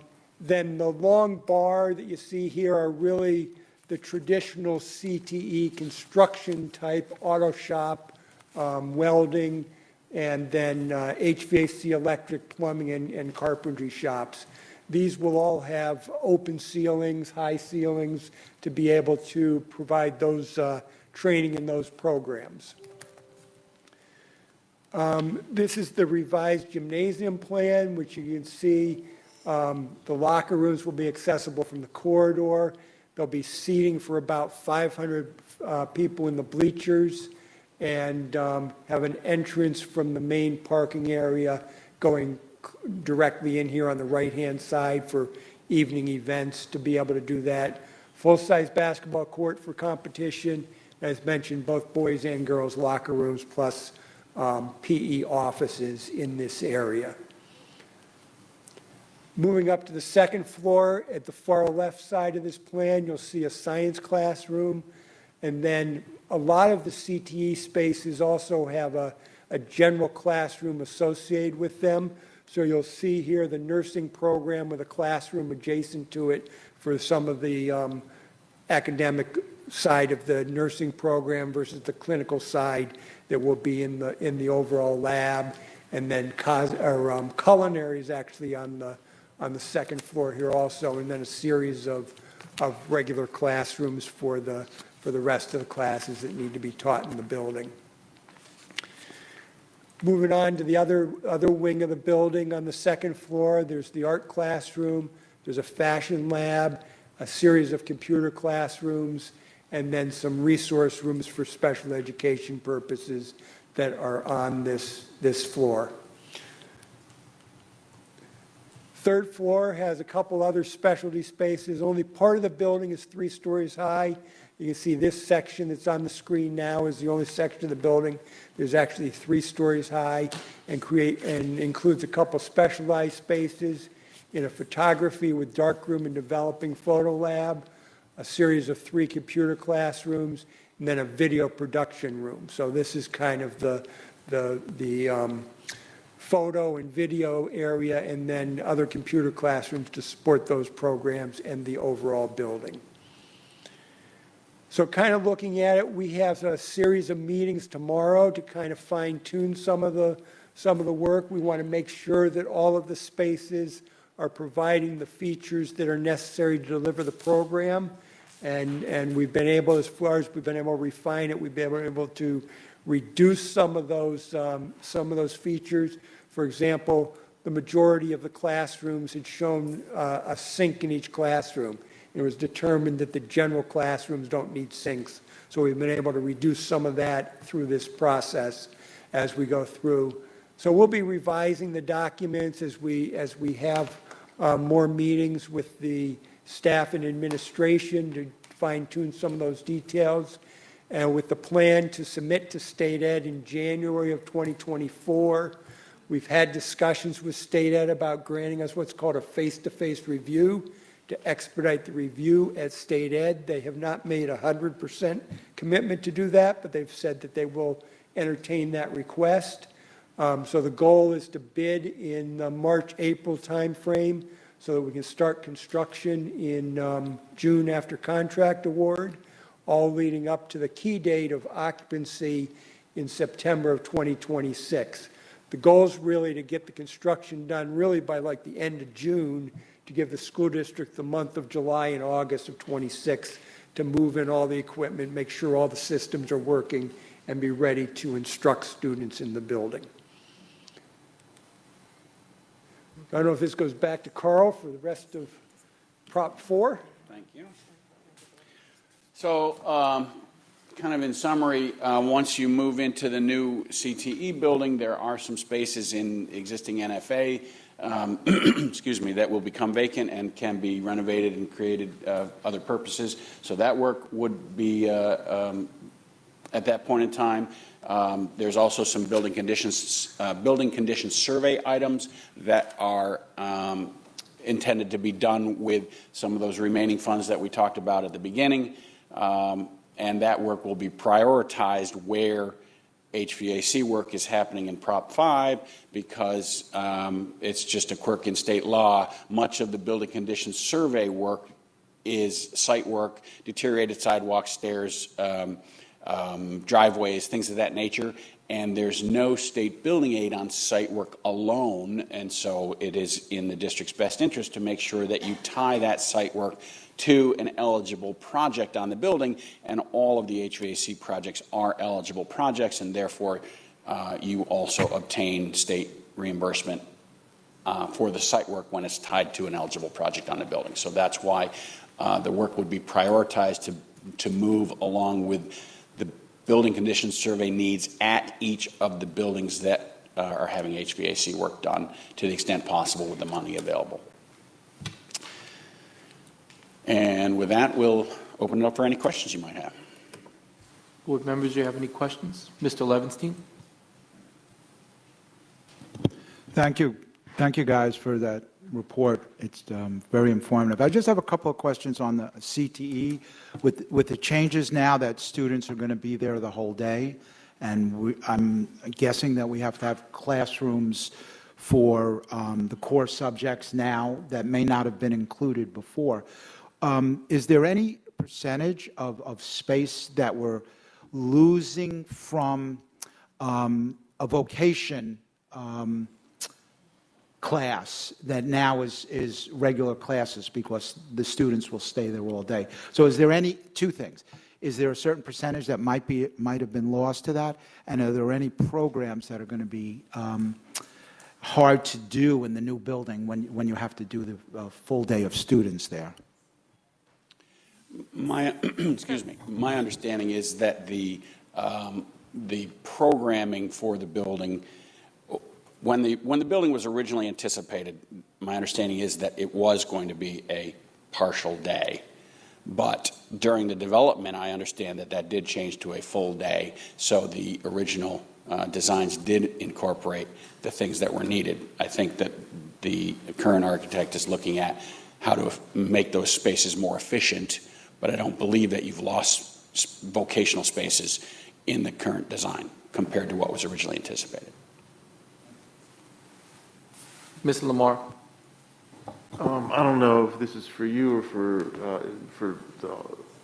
the long bar that you see here are really the traditional CTE construction type auto shop, welding, and then HVAC, electric, plumbing, and carpentry shops. These will all have open ceilings, high ceilings, to be able to provide those training in those programs. This is the revised gymnasium plan, which you can see the locker rooms will be accessible from the corridor. There'll be seating for about 500 people in the bleachers, and have an entrance from the main parking area going directly in here on the right-hand side for evening events to be able to do that. Full-size basketball court for competition. As mentioned, both boys and girls locker rooms plus PE offices in this area. Moving up to the second floor, at the far left side of this plan, you'll see a science classroom. And then a lot of the CTE spaces also have a general classroom associated with them. So you'll see here the nursing program with a classroom adjacent to it for some of the academic side of the nursing program versus the clinical side that will be in the overall lab. And then culinary is actually on the second floor here also, and then a series of regular classrooms for the rest of the classes that need to be taught in the building. Moving on to the other wing of the building on the second floor, there's the art classroom, there's a fashion lab, a series of computer classrooms, and then some resource rooms for special education purposes that are on this floor. Third floor has a couple other specialty spaces. Only part of the building is 3 stories high. You can see this section that's on the screen now is the only section of the building. There's actually 3 stories high and includes a couple specialized spaces in a photography with darkroom and developing photo lab, a series of 3 computer classrooms, and then a video production room. So this is kind of the photo and video area, and then other computer classrooms to support those programs and the overall building. So kind of looking at it, we have a series of meetings tomorrow to kind of fine-tune some of the work. We want to make sure that all of the spaces are providing the features that are necessary to deliver the program. And we've been able, as far as we've been able to refine it, we've been able to reduce some of those features. For example, the majority of the classrooms had shown a sink in each classroom. It was determined that the general classrooms don't need sinks. So we've been able to reduce some of that through this process as we go through. So we'll be revising the documents as we have more meetings with the staff and administration to fine-tune some of those details. And with the plan to submit to State Ed in January of 2024, we've had discussions with State Ed about granting us what's called a face-to-face review to expedite the review at State Ed. They have not made 100% commitment to do that, but they've said that they will entertain that request. So the goal is to bid in the March-April timeframe so that we can start construction in June after contract award, all leading up to the key date of occupancy in September of 2026. The goal is really to get the construction done really by like the end of June, to give the school district the month of July and August of '26 to move in all the equipment, make sure all the systems are working, and be ready to instruct students in the building. I don't know if this goes back to Carl for the rest of Prop 4. Thank you. So, kind of in summary, once you move into the new CTE building, there are some spaces in existing NFA, excuse me, that will become vacant and can be renovated and created other purposes. So that work would be at that point in time. There's also some building conditions survey items that are intended to be done with some of those remaining funds that we talked about at the beginning. And that work will be prioritized where HVAC work is happening in Prop 5 because it's just a quirk in state law. Much of the building conditions survey work is site work, deteriorated sidewalks, stairs, driveways, things of that nature, and there's no state building aid on site work alone, and so it is in the district's best interest to make sure that you tie that site work to an eligible project on the building, and all of the HVAC projects are eligible projects, and therefore you also obtain state reimbursement for the site work when it's tied to an eligible project on the building. So that's why the work would be prioritized to move along with the building conditions survey needs at each of the buildings that are having HVAC work done to the extent possible with the money available. And with that, we'll open it up for any questions you might have. Board members, do you have any questions? Mr. Levinstein? Thank you. Thank you, guys, for that report. It's very informative. I just have a couple of questions on the CTE. With the changes now that students are going to be there the whole day, and I'm guessing that we have to have classrooms for the core subjects now that may not have been included before. Is there any percentage of space that we're losing from a vocation class that now is regular classes because the students will stay there all day? So is there two things? Is there a certain percentage that might have been lost to that? And are there any programs that are going to be hard to do in the new building when you have to do the full day of students there? Excuse me. My understanding is that the programming for the building, when the building was originally anticipated, my understanding is that it was going to be a partial day. But during the development, I understand that did change to a full day. So the original designs did incorporate the things that were needed. I think that the current architect is looking at how to make those spaces more efficient, but I don't believe that you've lost vocational spaces in the current design compared to what was originally anticipated. Ms. Lamar? I don't know if this is for you or for the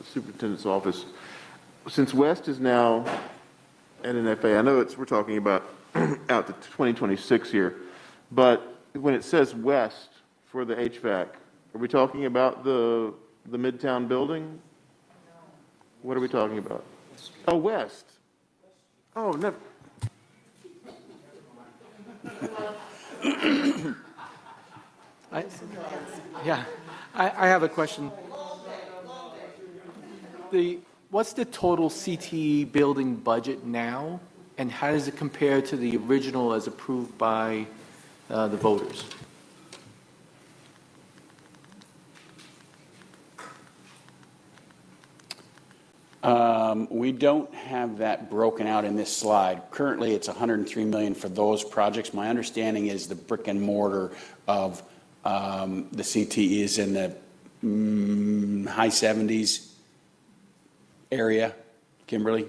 superintendent's office. Since West is now at NFA, I know we're talking about out to 2026 here, but when it says West for the HVAC, are we talking about the Midtown building? What are we talking about? Oh, West. Oh, never. I have a question. What's the total CTE building budget now, and how does it compare to the original as approved by the voters? We don't have that broken out in this slide. Currently, it's $103 million for those projects. My understanding is the brick and mortar of the CTE is in the high 70s area. Kimberly?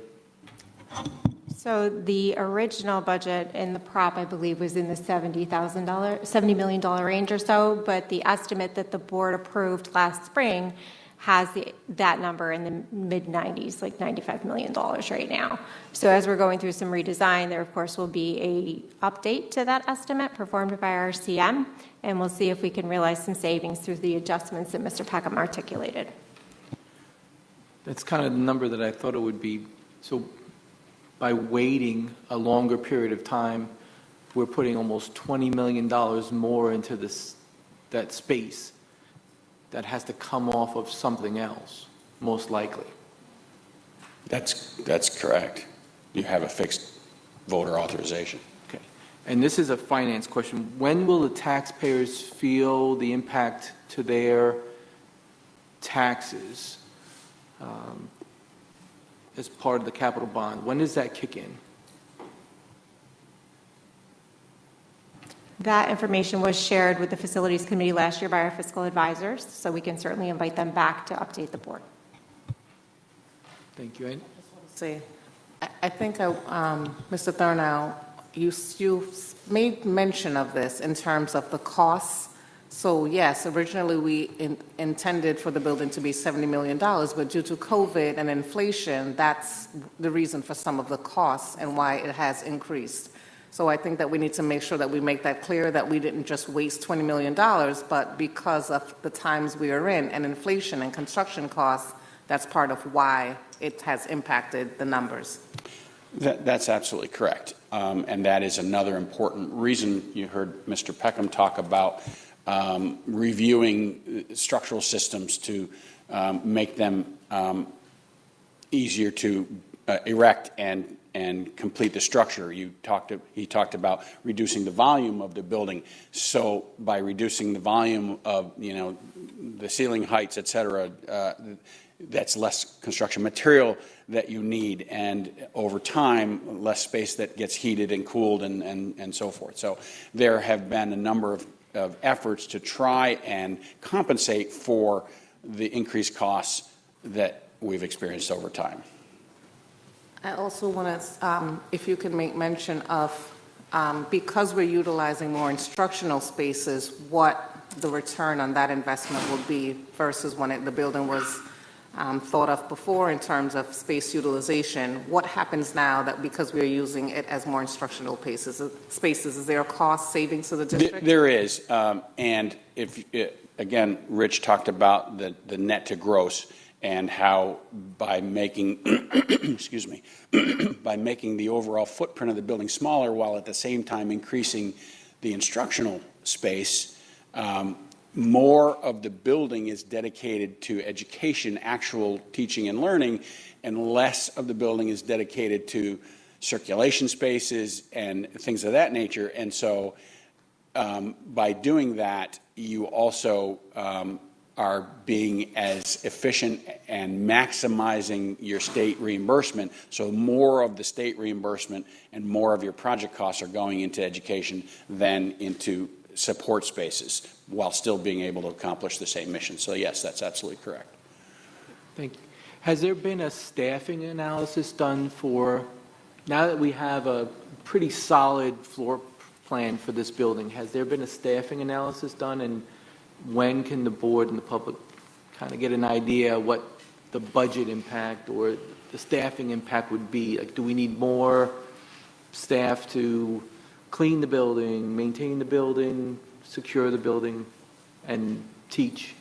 So the original budget in the prop, I believe, was in the $70 million range or so, but the estimate that the board approved last spring has that number in the mid-90s, like $95 million right now. So as we're going through some redesign, there of course will be a update to that estimate performed by our CM, and we'll see if we can realize some savings through the adjustments that Mr. Peckham articulated. That's kind of the number that I thought it would be. So by waiting a longer period of time, we're putting almost $20 million more into that space that has to come off of something else, most likely. That's correct. You have a fixed voter authorization. Okay. And this is a finance question. When will the taxpayers feel the impact to their taxes as part of the capital bond? When does that kick in? That information was shared with the Facilities Committee last year by our fiscal advisors, so we can certainly invite them back to update the board. Thank you. See, I think, Mr. Thurnow, you made mention of this in terms of the costs. So yes, originally we intended for the building to be $70 million, but due to COVID and inflation, that's the reason for some of the costs and why it has increased. So I think that we need to make sure that we make that clear, that we didn't just waste $20 million, but because of the times we are in and inflation and construction costs, that's part of why it has impacted the numbers. That's absolutely correct. And that is another important reason you heard Mr. Peckham talk about reviewing structural systems to make them easier to erect and complete the structure. He talked about reducing the volume of the building. So by reducing the volume of, the ceiling heights, et cetera, that's less construction material that you need, and over time, less space that gets heated and cooled and so forth. So there have been a number of efforts to try and compensate for the increased costs that we've experienced over time. I also want to, if you could make mention of, because we're utilizing more instructional spaces, what the return on that investment will be versus when the building was thought of before in terms of space utilization. What happens now that because we're using it as more instructional spaces, is there a cost savings to the district? There is, and again, Rich talked about the net to gross and how by making, excuse me, by making the overall footprint of the building smaller while at the same time increasing the instructional space, more of the building is dedicated to education, actual teaching and learning, and less of the building is dedicated to circulation spaces and things of that nature. And so by doing that, you also are being as efficient and maximizing your state reimbursement. So more of the state reimbursement and more of your project costs are going into education than into support spaces while still being able to accomplish the same mission. So yes, that's absolutely correct. Thank you. Has there been a staffing analysis done for, now that we have a pretty solid floor plan for this building, has there been a staffing analysis done, and when can the board and the public kind of get an idea what the budget impact or the staffing impact would be? Like, do we need more staff to clean the building, maintain the building, secure the building, and teach?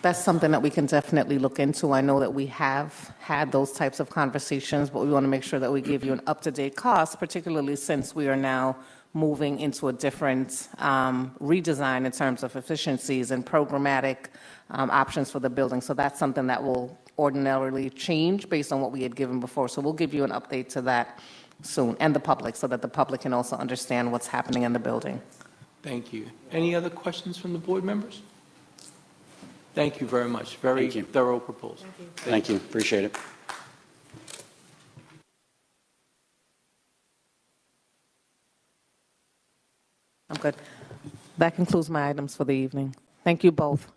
That's something that we can definitely look into. I know that we have had those types of conversations, but we want to make sure that we give you an up-to-date cost, particularly since we are now moving into a different redesign in terms of efficiencies and programmatic options for the building. So that's something that will ordinarily change based on what we had given before. So we'll give you an update to that soon, and the public, so that the public can also understand what's happening in the building. Thank you. Any other questions from the board members? Thank you very much. Very thorough proposal. Thank you. Appreciate it. I'm good. That concludes my items for the evening. Thank you both.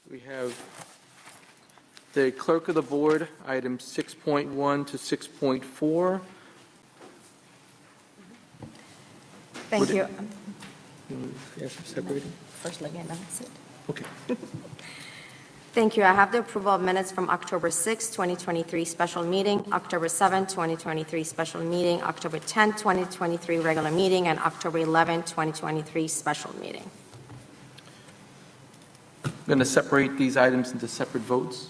We have The clerk of the board, items 6.1 to 6.4. Thank you. Yes, separated? First, let me announce it. Okay. Thank you. I have the approval of minutes from October 6, 2023 special meeting, October 7, 2023 special meeting, October 10, 2023 regular meeting, and October 11, 2023 special meeting. I'm going to separate these items into separate votes.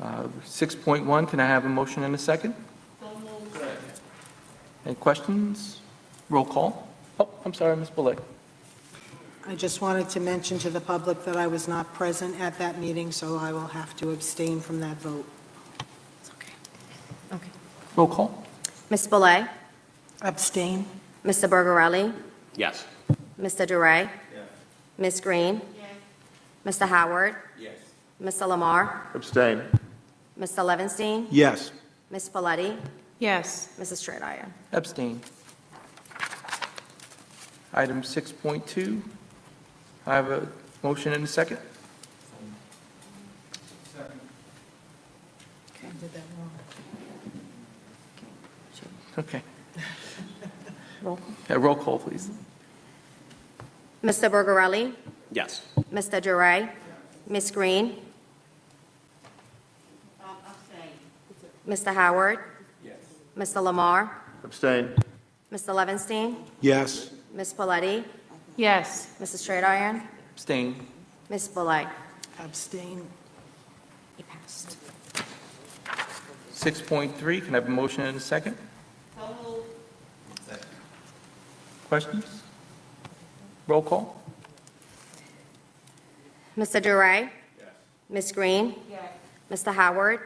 6.1, can I have a motion and a second? Any questions? Roll call. Oh, I'm sorry, Ms. Bullock. I just wanted to mention to the public that I was not present at that meeting, so I will have to abstain from that vote. Okay. Roll call. Ms. Boulay? Abstain. Mr. Bergerelli? Yes. Mr. Duray? Ms. Green? Mr. Howard? Yes. Mr. Lamar? Abstain. Mr. Levinstein? Yes. Ms. Paletti? Yes. Mrs. Straight-Iron? Abstain. Item 6.2, I have a motion and a second. Okay. Roll call, please. Mr. Bergerelli? Yes. Mr. Duray? Ms. Green? Mr. Howard? Mr. Lamar? Abstain. Mr. Levinstein? Yes. Ms. Paletti? Yes. Mrs. Straight-Iron? Abstain. Ms. Boulay? Abstain. It passed. 6.3, can I have a motion and a second? Questions? Roll call. Mr. Duray? Ms. Green? Mr. Howard?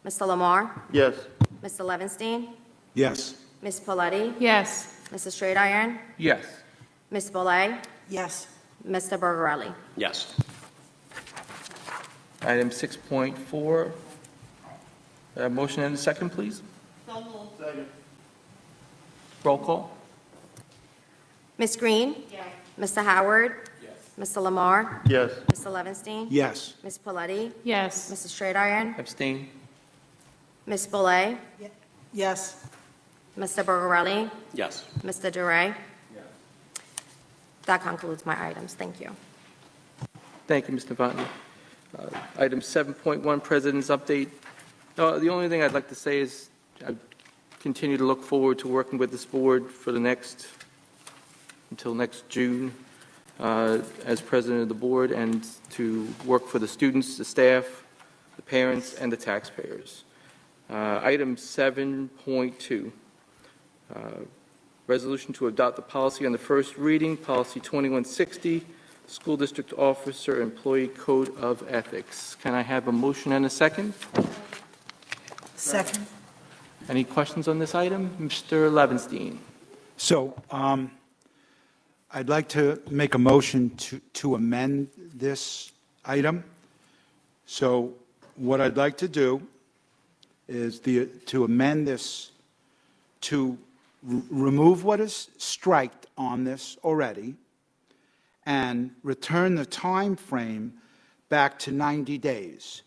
Mr. Lamar? Yes. Mr. Levinstein? Yes. Ms. Paletti? Yes. Mrs. Straight-Iron? Yes. Ms. Boulay? Yes. Mr. Bergerelli? Yes. Item 6.4, motion and a second, please. Second. Roll call. Ms. Green? Mr. Howard? Mr. Lamar? Yes. Mr. Levinstein? Yes. Ms. Paletti? Yes. Mrs. Straight-Iron? Abstain. Ms. Boulay? Yes. Mr. Bergerelli? Yes. Mr. Duray? That concludes my items. Thank you. Thank you, Mr. Votny. Item 7.1, President's Update. The only thing I'd like to say is I continue to look forward to working with this board for until next June as president of the board, and to work for the students, the staff, the parents, and the taxpayers. Item 7.2, resolution to adopt the policy on the first reading, policy 2160, school district officer employee code of ethics. Can I have a motion and a second? Second. Any questions on this item? Mr. Levinstein. So I'd like to make a motion to amend this item. So what I'd like to do is to amend this to remove what is striked on this already and return the time frame back to 90 days.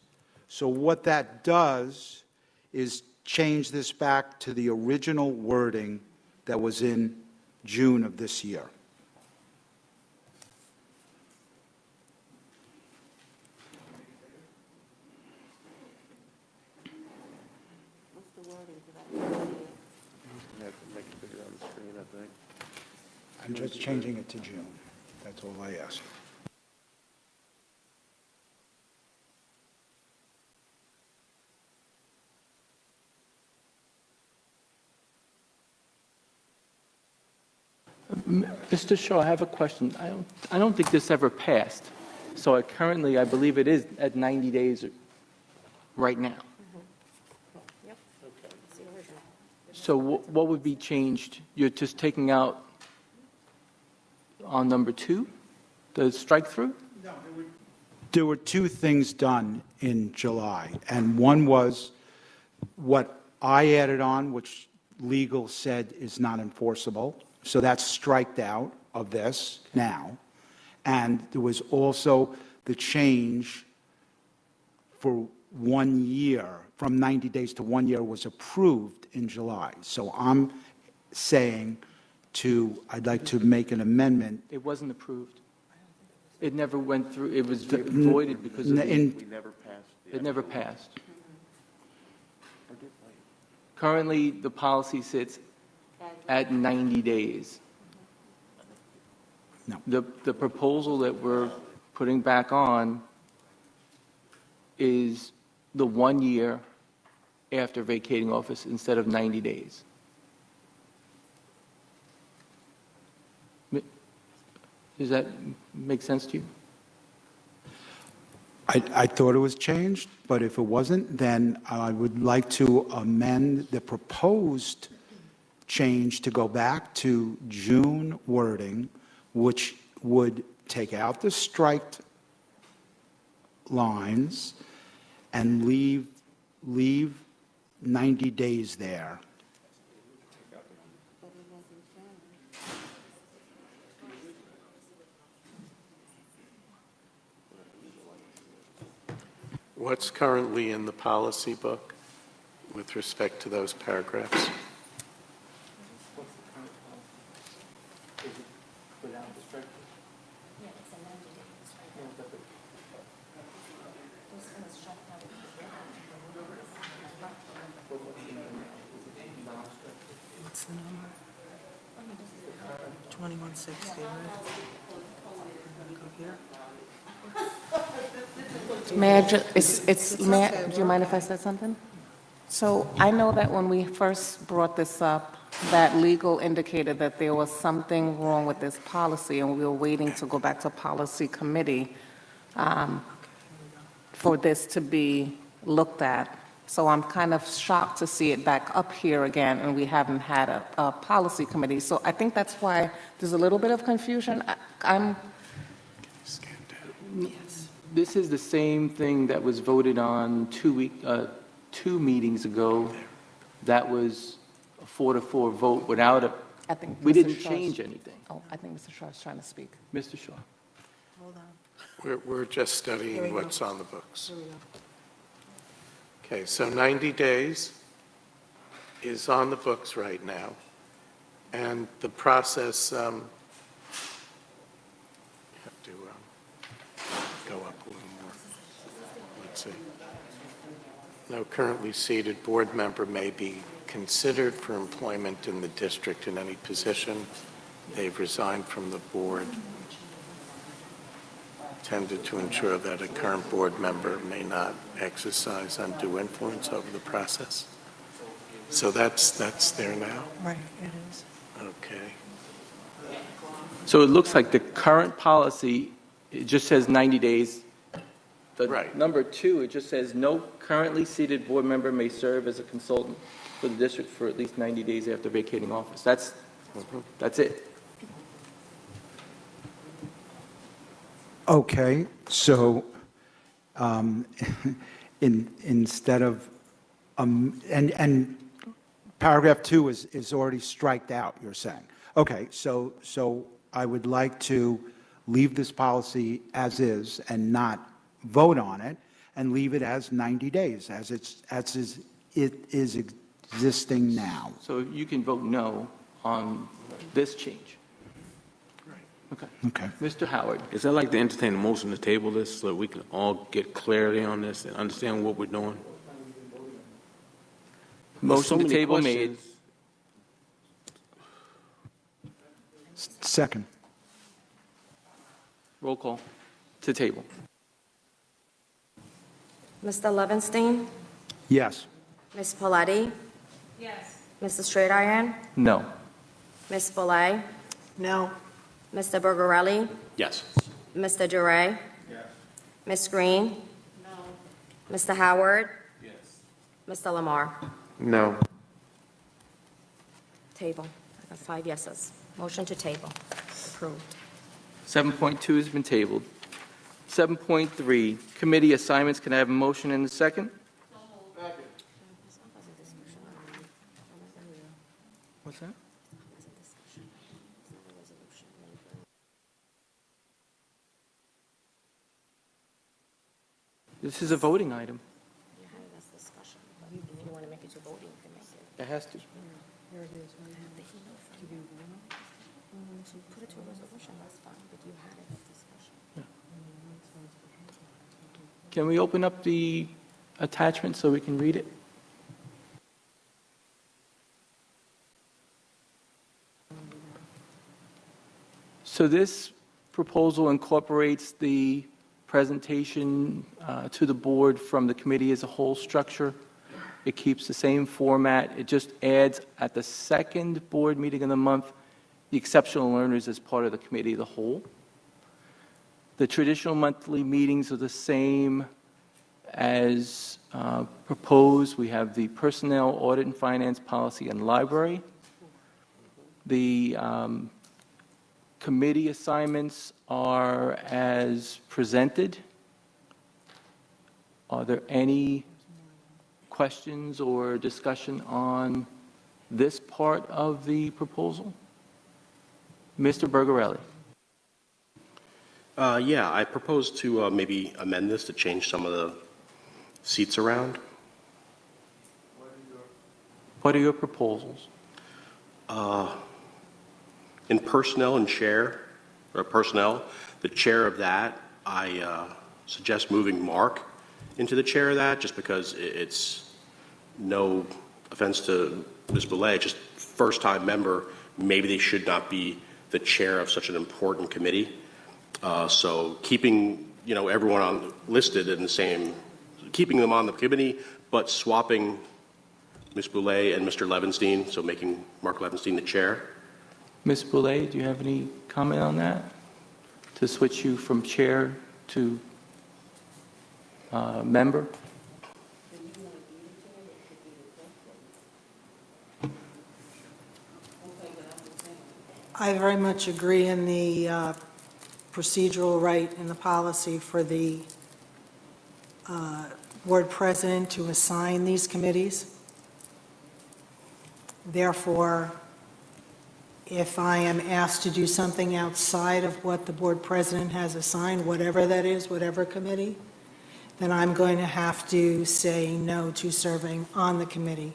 So what that does is change this back to the original wording that was in June of this year. I'm just changing it to June. That's all I ask. Mr. Shaw, I have a question. I don't think this ever passed. So currently, I believe it is at 90 days right now. So what would be changed? You're just taking out on number 2, the strike through? No, there were two things done in July, and one was what I added on, which legal said is not enforceable. So that's striked out of this now. And there was also the change for 1 year, from 90 days to 1 year, was approved in July. So I'm saying I'd like to make an amendment. It wasn't approved. It never went through, it was voided because of In- it never passed. Currently, the policy sits at 90 days. No. The proposal that we're putting back on is the 1 year after vacating office instead of 90 days. Does that make sense to you? I thought it was changed, but if it wasn't, then I would like to amend the proposed change to go back to June wording, which would take out the striked lines and leave 90 days there. What's currently in the policy book with respect to those paragraphs? What's the number? 2160, right? Go here. May I do you mind if I said something? So I know that when we first brought this up, that legal indicated that there was something wrong with this policy, and we were waiting to go back to policy committee for this to be looked at. So I'm kind of shocked to see it back up here again, and we haven't had a policy committee. So I think that's why there's a little bit of confusion. This is the same thing that was voted on 2 meetings ago. That was a 4-4 vote without a, I think we Mr. didn't Shaw's- change anything. Oh, I think Mr. Shaw is trying to speak. Mr. Shaw. Hold on. We're just Here we studying go. what's on the books. Here we go. Okay, so 90 days is on the books right now, and the process, you have to go up a little more. Let's see. No currently seated board member may be considered for employment in the district in any position. They've resigned from the board. Tended to ensure that a current board member may not exercise undue influence over the process. So that's there now? Right, it is. Okay. So it looks like the current policy, it just says 90 days. The Right. number 2, it just says, no currently seated board member may serve as a consultant for the district for at least 90 days after vacating office. That's it. Okay, so instead of, and paragraph 2 is already striked out, you're saying. Okay, so I would like to leave this policy as is and not vote on it, and leave it as 90 days, as it is existing now. So you can vote no on this change. Okay. Okay. Mr. Howard. Is that like to entertain a motion to table this so that we can all get clarity on this and understand what we're doing? Motion to table made. Second. Roll call to table. Mr. Levinstein? Yes. Ms. Paletti? Yes. Mr. Straight Iron? No. Ms. Boley? No. Mr. Bergarelli? Yes. Mr. Duray? Yes. Ms. Green? No. Mr. Howard? Yes. Mr. Lamar? No. Table. I got 5 yeses. Motion to table. Approved. 7.2 has been tabled. 7.3, committee assignments. Can I have a motion in a second? What's that? This is a voting item. You had it as discussion, but if you want to make it to voting, you can make it. It has to. To put it to a resolution, that's fine, but you had it as discussion. Can we open up the attachment so we can read it? So this proposal incorporates the presentation to the board from the committee as a whole structure. It keeps the same format. It just adds at the second board meeting of the month the exceptional learners as part of the committee of the whole. The traditional monthly meetings are the same as proposed. We have the personnel, audit and finance policy, and library. The committee assignments are as presented. Are there any questions or discussion on this part of the proposal? Mr. Bergarelli. Yeah, I propose to maybe amend this to change some of the seats around. What are your proposals? In personnel and chair, or personnel, the chair of that, I suggest moving Mark into the chair of that, just because it's, no offense to Ms. Boulay, just first-time member, maybe they should not be the chair of such an important committee. So keeping, everyone on listed in the same, keeping them on the committee, but swapping Ms. Boulay and Mr. Levenstein, so making Mark Levenstein the chair. Ms. Boulay, do you have any comment on that? To switch you from chair to member? I very much agree in the procedural right in the policy for the board president to assign these committees. Therefore, if I am asked to do something outside of what the board president has assigned, whatever that is, whatever committee, then I'm going to have to say no to serving on the committee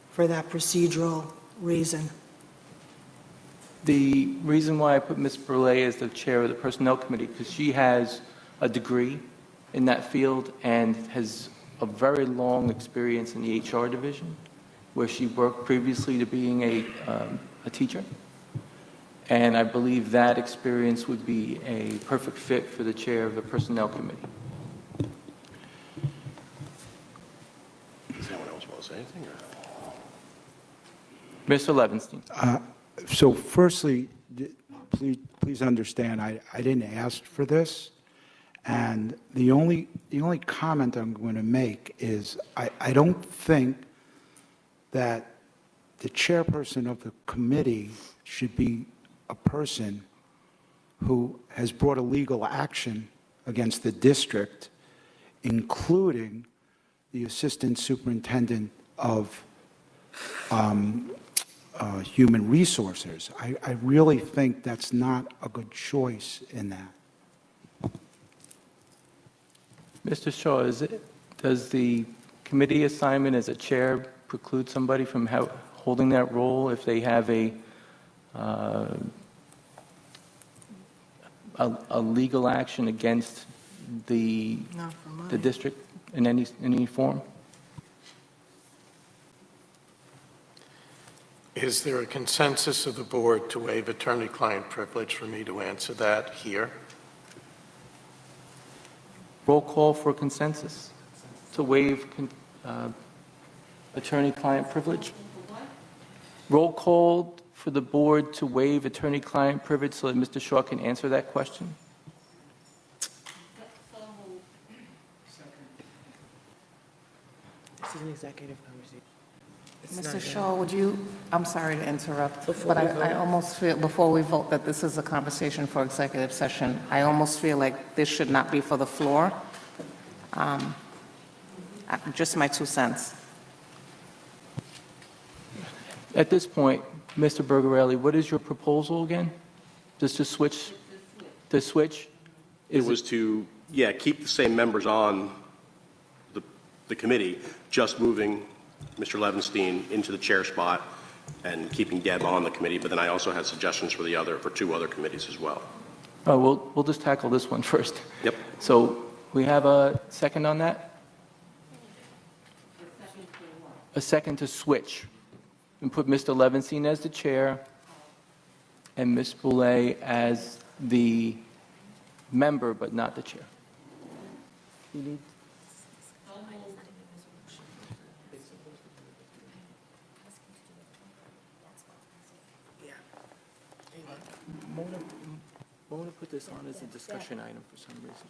for that procedural reason. The reason why I put Ms. Boulay as the chair of the Personnel Committee, because she has a degree in that field and has a very long experience in the HR division, where she worked previously to being a teacher. And I believe that experience would be a perfect fit for the chair of the Personnel Committee. Does anyone else want to say anything? Mr. Levenstein. So firstly, please understand, I didn't ask for this. And the only comment I'm going to make is I don't think that the chairperson of the committee should be a person who has brought a legal action against the district, including the assistant superintendent of human resources. I really think that's not a good choice in that. Mr. Shaw, does the committee assignment as a chair preclude somebody from holding that role if they have a legal action against the district in any form? Is there a consensus of the board to waive attorney-client privilege for me to answer that here? Roll call for consensus to waive attorney-client privilege. Roll call for the board to waive attorney-client privilege so that Mr. Shaw can answer that question. This is an executive conversation. Mr. Shaw, would you, I'm sorry to interrupt, but I almost feel, before we vote, that this is a conversation for executive session. I almost feel like this should not be for the floor. Just my 2 cents. At this point, Mr. Bergarelli, what is your proposal again? Just to switch? To switch? It was to, keep the same members on the committee, just moving Mr. Levenstein into the chair spot and keeping Deb on the committee, but then I also had suggestions for two other committees as well. Oh, we'll just tackle this one first. Yep. So we have a second on that? A second to switch and put Mr. Levenstein as the chair and Ms. Boulay as the member, but not the chair. Mona put this on as a discussion item for some reason.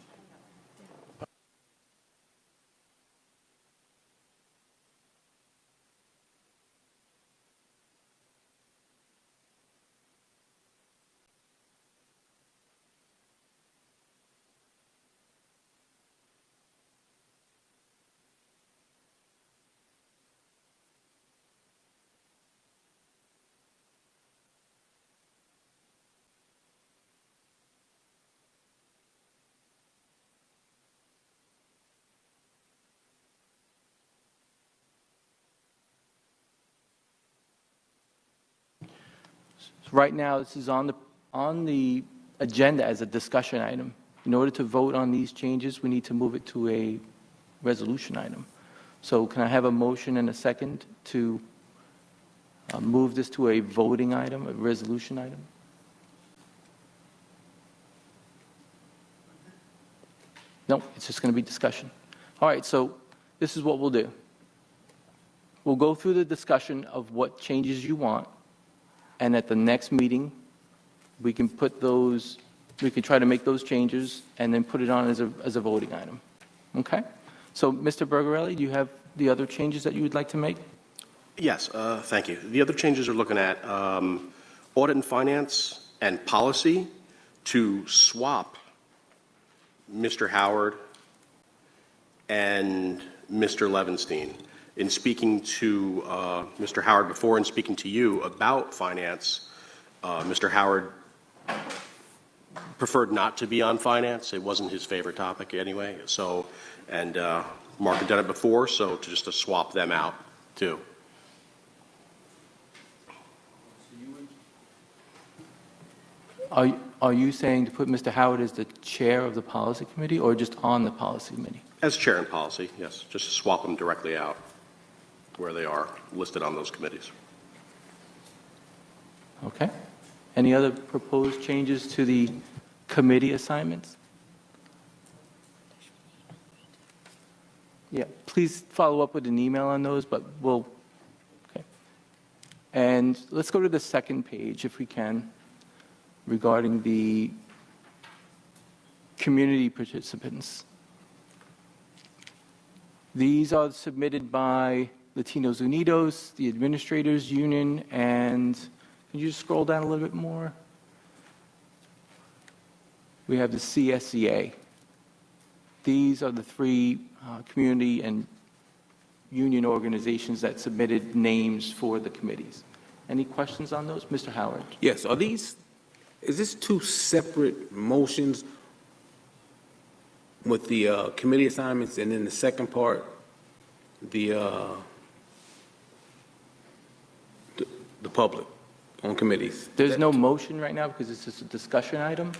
Right now, this is on the agenda as a discussion item. In order to vote on these changes, we need to move it to a resolution item. So can I have a motion and a second to move this to a voting item, a resolution item? No, it's just going to be discussion. All right, so this is what we'll do. We'll go through the discussion of what changes you want, and at the next meeting, we can put those, we can try to make those changes and then put it on as a voting item. Okay? So, Mr. Bergarelli, do you have the other changes that you would like to make? Yes, thank you. The other changes are looking at audit and finance and policy to swap Mr. Howard and Mr. Levenstein. In speaking to Mr. Howard before and speaking to you about finance, Mr. Howard preferred not to be on finance. It wasn't his favorite topic anyway. So, and Mark had done it before, so to swap them out too. Are you saying to put Mr. Howard as the chair of the policy committee or just on the policy committee? As chair in policy, yes. Just to swap them directly out where they are listed on those committees. Okay. Any other proposed changes to the committee assignments? Yeah, please follow up with an email on those, but we'll, okay. And let's go to the second page, if we can, regarding the community participants. These are submitted by Latinos Unidos, the Administrators Union, and can you just scroll down a little bit more? We have the CSEA. These are the three community and union organizations that submitted names for the committees. Any questions on those? Mr. Howard? Yes, is this two separate motions with the committee assignments, and then the second part, the public on committees? There's no motion right now because it's just a discussion item.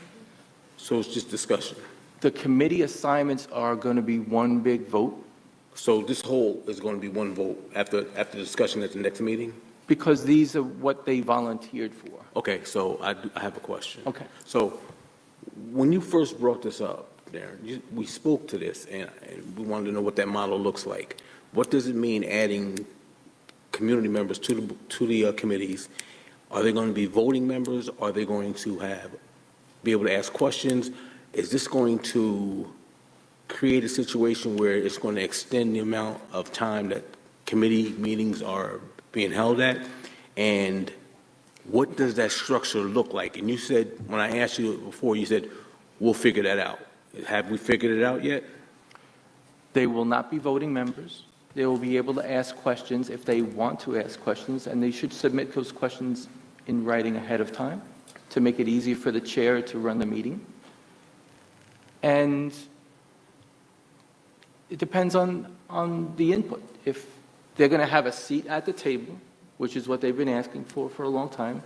So it's just discussion? The committee assignments are going to be one big vote. So this whole is going to be one vote after discussion at the next meeting? Because these are what they volunteered for. Okay, so I have a question. Okay. So when you first brought this up, Darren, we spoke to this, and we wanted to know what that model looks like. What does it mean adding community members to the committees? Are they going to be voting members? Are they going to be able to ask questions? Is this going to create a situation where it's going to extend the amount of time that committee meetings are being held at? And what does that structure look like? And you said, when I asked you before, you said, we'll figure that out. Have we figured it out yet? They will not be voting members. They will be able to ask questions if they want to ask questions, and they should submit those questions in writing ahead of time to make it easier for the chair to run the meeting. And it depends on on the input. If they're going to have a seat at the table, which is what they've been asking for a long time,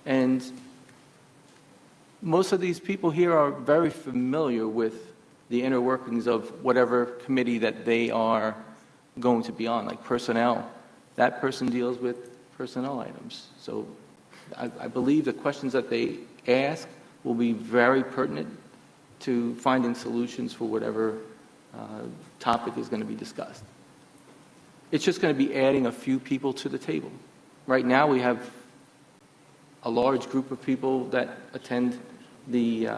and most of these people here are very familiar with the inner workings of whatever committee that they are going to be on, like personnel. That person deals with personnel items. So I believe the questions that they ask will be very pertinent to finding solutions for whatever topic is going to be discussed. It's just going to be adding a few people to the table. Right now, we have a large group of people that attend the,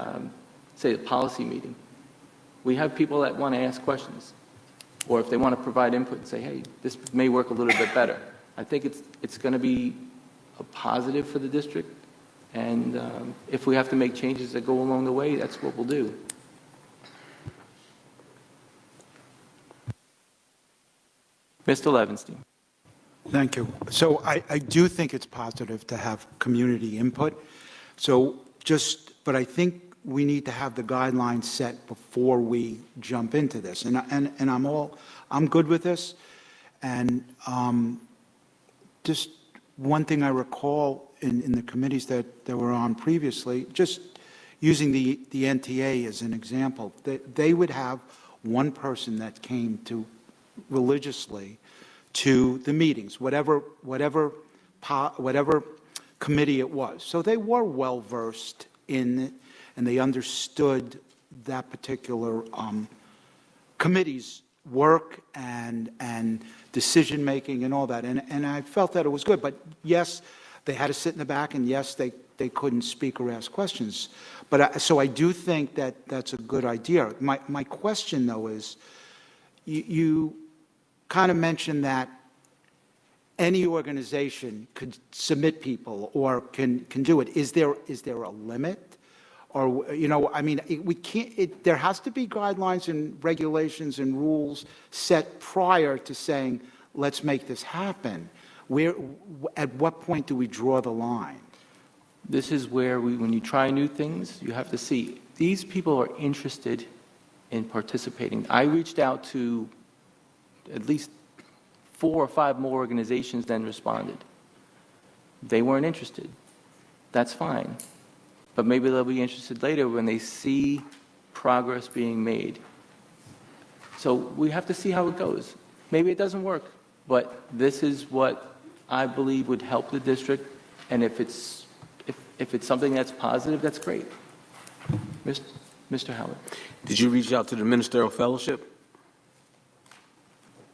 say, the policy meeting. We have people that want to ask questions, or if they want to provide input and say, hey, this may work a little bit better. I think it's going to be a positive for the district, and if we have to make changes that go along the way, that's what we'll do. Mr. Levinstein. Thank you. So I do think it's positive to have community input. But I think we need to have the guidelines set before we jump into this. And I'm good with this. And just one thing I recall in the committees that were on previously, just using the NTA as an example, they would have one person that came to religiously to the meetings, whatever committee it was. So they were well versed in it, and they understood that particular committee's work and decision making and all that. And I felt that it was good. But yes, they had to sit in the back, and yes, they couldn't speak or ask questions. But so I do think that that's a good idea. My question though is, you kind of mentioned that any organization could submit people or can do it. Is there a limit? Or, I mean, we can't, there has to be guidelines and regulations and rules set prior to saying, let's make this happen. At what point do we draw the line? This is where when you try new things, you have to see, these people are interested in participating. I reached out to at least 4 or 5 more organizations than responded. They weren't interested. That's fine. But maybe they'll be interested later when they see progress being made. So we have to see how it goes. Maybe it doesn't work, but this is what I believe would help the district, and if it's something that's positive, that's great. Mr. Howard. Did you reach out to the Ministerial Fellowship?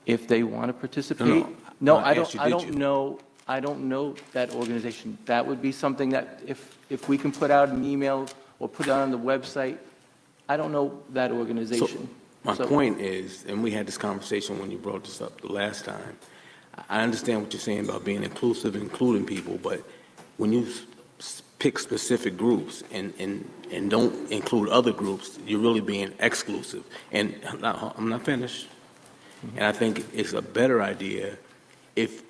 If they want to participate? No, I don't know. I don't know that organization. That would be something that if we can put out an email or put it on the website, I don't know that organization. My point is, and we had this conversation when you brought this up the last time, I understand what you're saying about being inclusive and including people, but when you pick specific groups and don't include other groups, you're really being exclusive. And I'm not finished. And I think it's a better idea if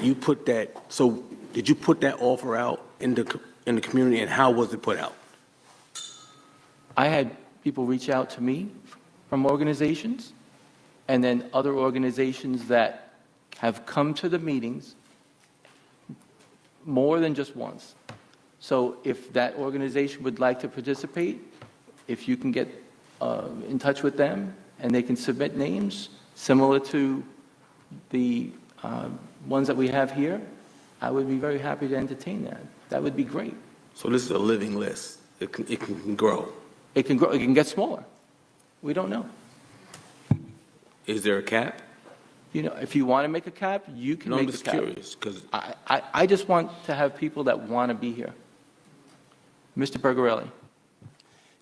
you put that. So did you put that offer out in the community, and how was it put out? I had people reach out to me from organizations, and then other organizations that have come to the meetings more than just once. So if that organization would like to participate, if you can get in touch with them and they can submit names similar to the ones that we have here, I would be very happy to entertain that. That would be great. So this is a living list. It can grow. It can grow. It can get smaller. We don't know. Is there a cap? If you want to make a cap, you can make a cap. I'm just curious, because I just want to have people that want to be here. Mr. Bergarelli.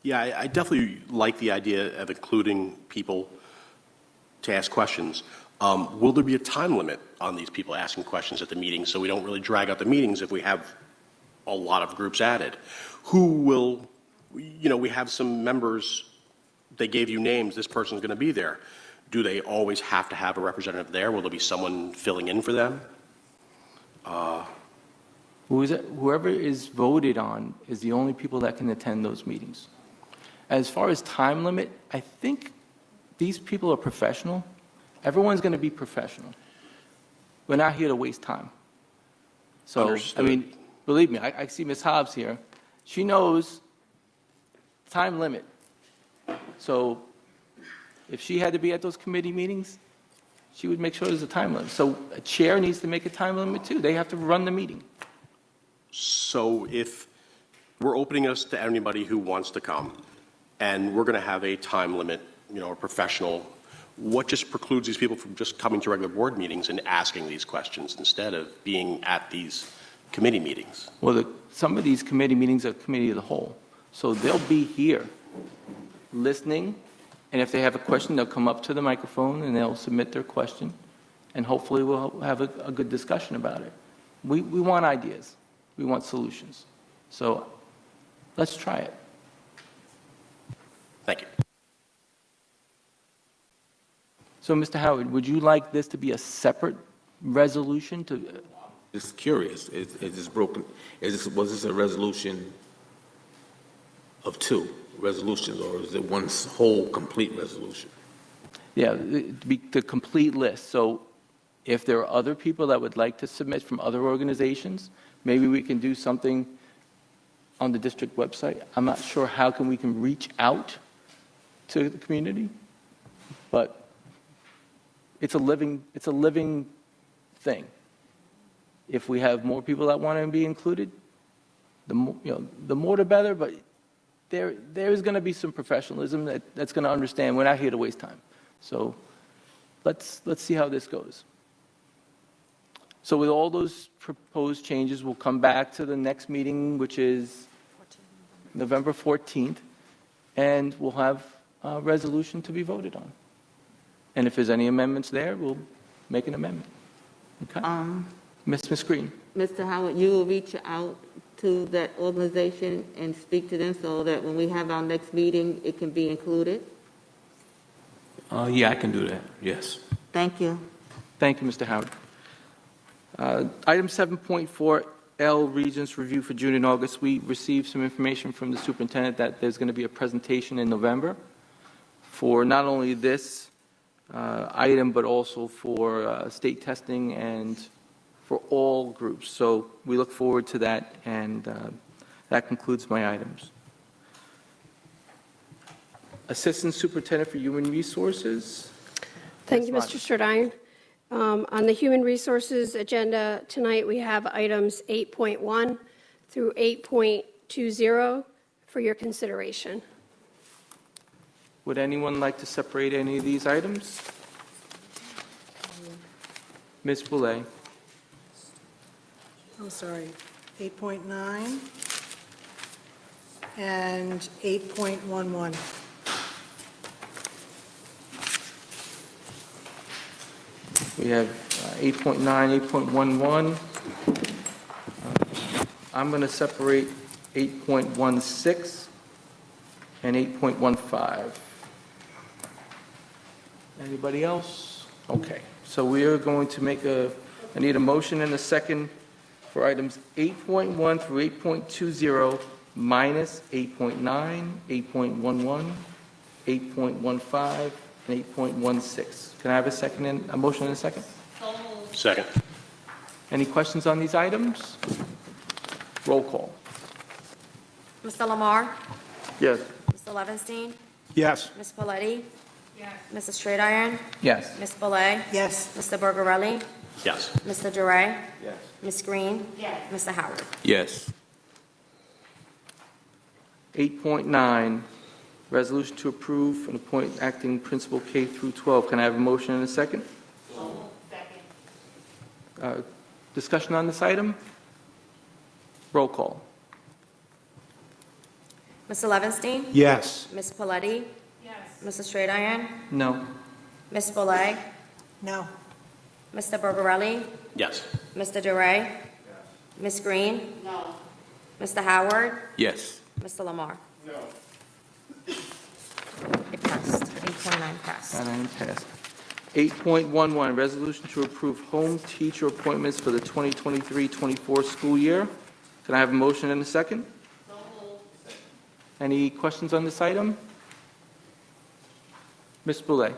Yeah, I definitely like the idea of including people to ask questions. Will there be a time limit on these people asking questions at the meeting so we don't really drag out the meetings if we have a lot of groups added? Who will, we have some members, they gave you names, this person's going to be there. Do they always have to have a representative there? Will there be someone filling in for them? Whoever is voted on is the only people that can attend those meetings. As far as time limit, I think these people are professional, Everyone's going to be professional. We're not here to waste time. So, Understood. I mean, believe me, I see Ms. Hobbs here. She knows time limit. So if she had to be at those committee meetings, she would make sure there's a time limit. So a chair needs to make a time limit too. They have to run the meeting. So if we're opening us to anybody who wants to come, and we're going to have a time limit, a professional, what just precludes these people from just coming to regular board meetings and asking these questions instead of being at these committee meetings? Well, some of these committee meetings are committee of the whole. So they'll be here listening, and if they have a question, they'll come up to the microphone and they'll submit their question, and hopefully we'll have a good discussion about it. We want ideas. We want solutions. So let's try it. Thank you. So, Mr. Howard, would you like this to be a separate resolution to? Just curious, is this broken, was this a resolution of two resolutions, or is it one whole complete resolution? Yeah, the complete list. So if there are other people that would like to submit from other organizations, maybe we can do something on the district website. I'm not sure how we can reach out to the community, but it's a living thing. If we have more people that want to be included, the more the better, but there's going to be some professionalism that's going to understand we're not here to waste time. So let's see how this goes. So with all those proposed changes, we'll come back to the next meeting, which is November 14th, and we'll have a resolution to be voted on. And if there's any amendments there, we'll make an amendment. Okay? Ms. Green. Mr. Howard, you will reach out to that organization and speak to them so that when we have our next meeting, it can be included? Yeah, I can do that, yes. Thank you. Thank you, Mr. Howard. Item 7.4L, Regents Review for June and August. We received some information from the superintendent that there's going to be a presentation in November for not only this item, but also for state testing and for all groups. So we look forward to that, and that concludes my items. Assistant Superintendent for Human Resources. Thank you, Mr. Stridiron. On the Human Resources agenda tonight, we have items 8.1 through 8.20 for your consideration. Would anyone like to separate any of these items? Ms. Boulay. I'm sorry, 8.9 and 8.11. We have 8.9, 8.11. I'm going to separate 8.16 and 8.15. Anybody else? Okay. So we are going to make I need a motion and a second for items 8.1 through 8.20 minus 8.9, 8.11, 8.15, and 8.16. Can I have a motion and a second? Second. Any questions on these items? Roll call. Mr. Lamar? Yes. Mr. Levinstein? Yes. Ms. Paletti? Yes. Mrs. Stridiron? Yes. Ms. Boulay? Yes. Mr. Bergarelli? Yes. Mr. Duray? Yes. Ms. Green? Yes. Mr. Howard? Yes. 8.9, resolution to approve and appoint acting principal K through 12. Can I have a motion and a second? Second. Discussion on this item? Roll call. Mr. Levinstein? Yes. Ms. Paletti? Yes. Mrs. Stridiron? No. Ms. Boulay? No. Mr. Bergarelli? Yes. Mr. Duray? Ms. Green? No. Mr. Howard? Yes. Mr. Lamar? No. It passed. 8.9 passed. 9 passed. 8.11, resolution to approve home teacher appointments for the 2023-24 school year. Can I have a motion and a second? Any questions on this item? Ms. Boulay?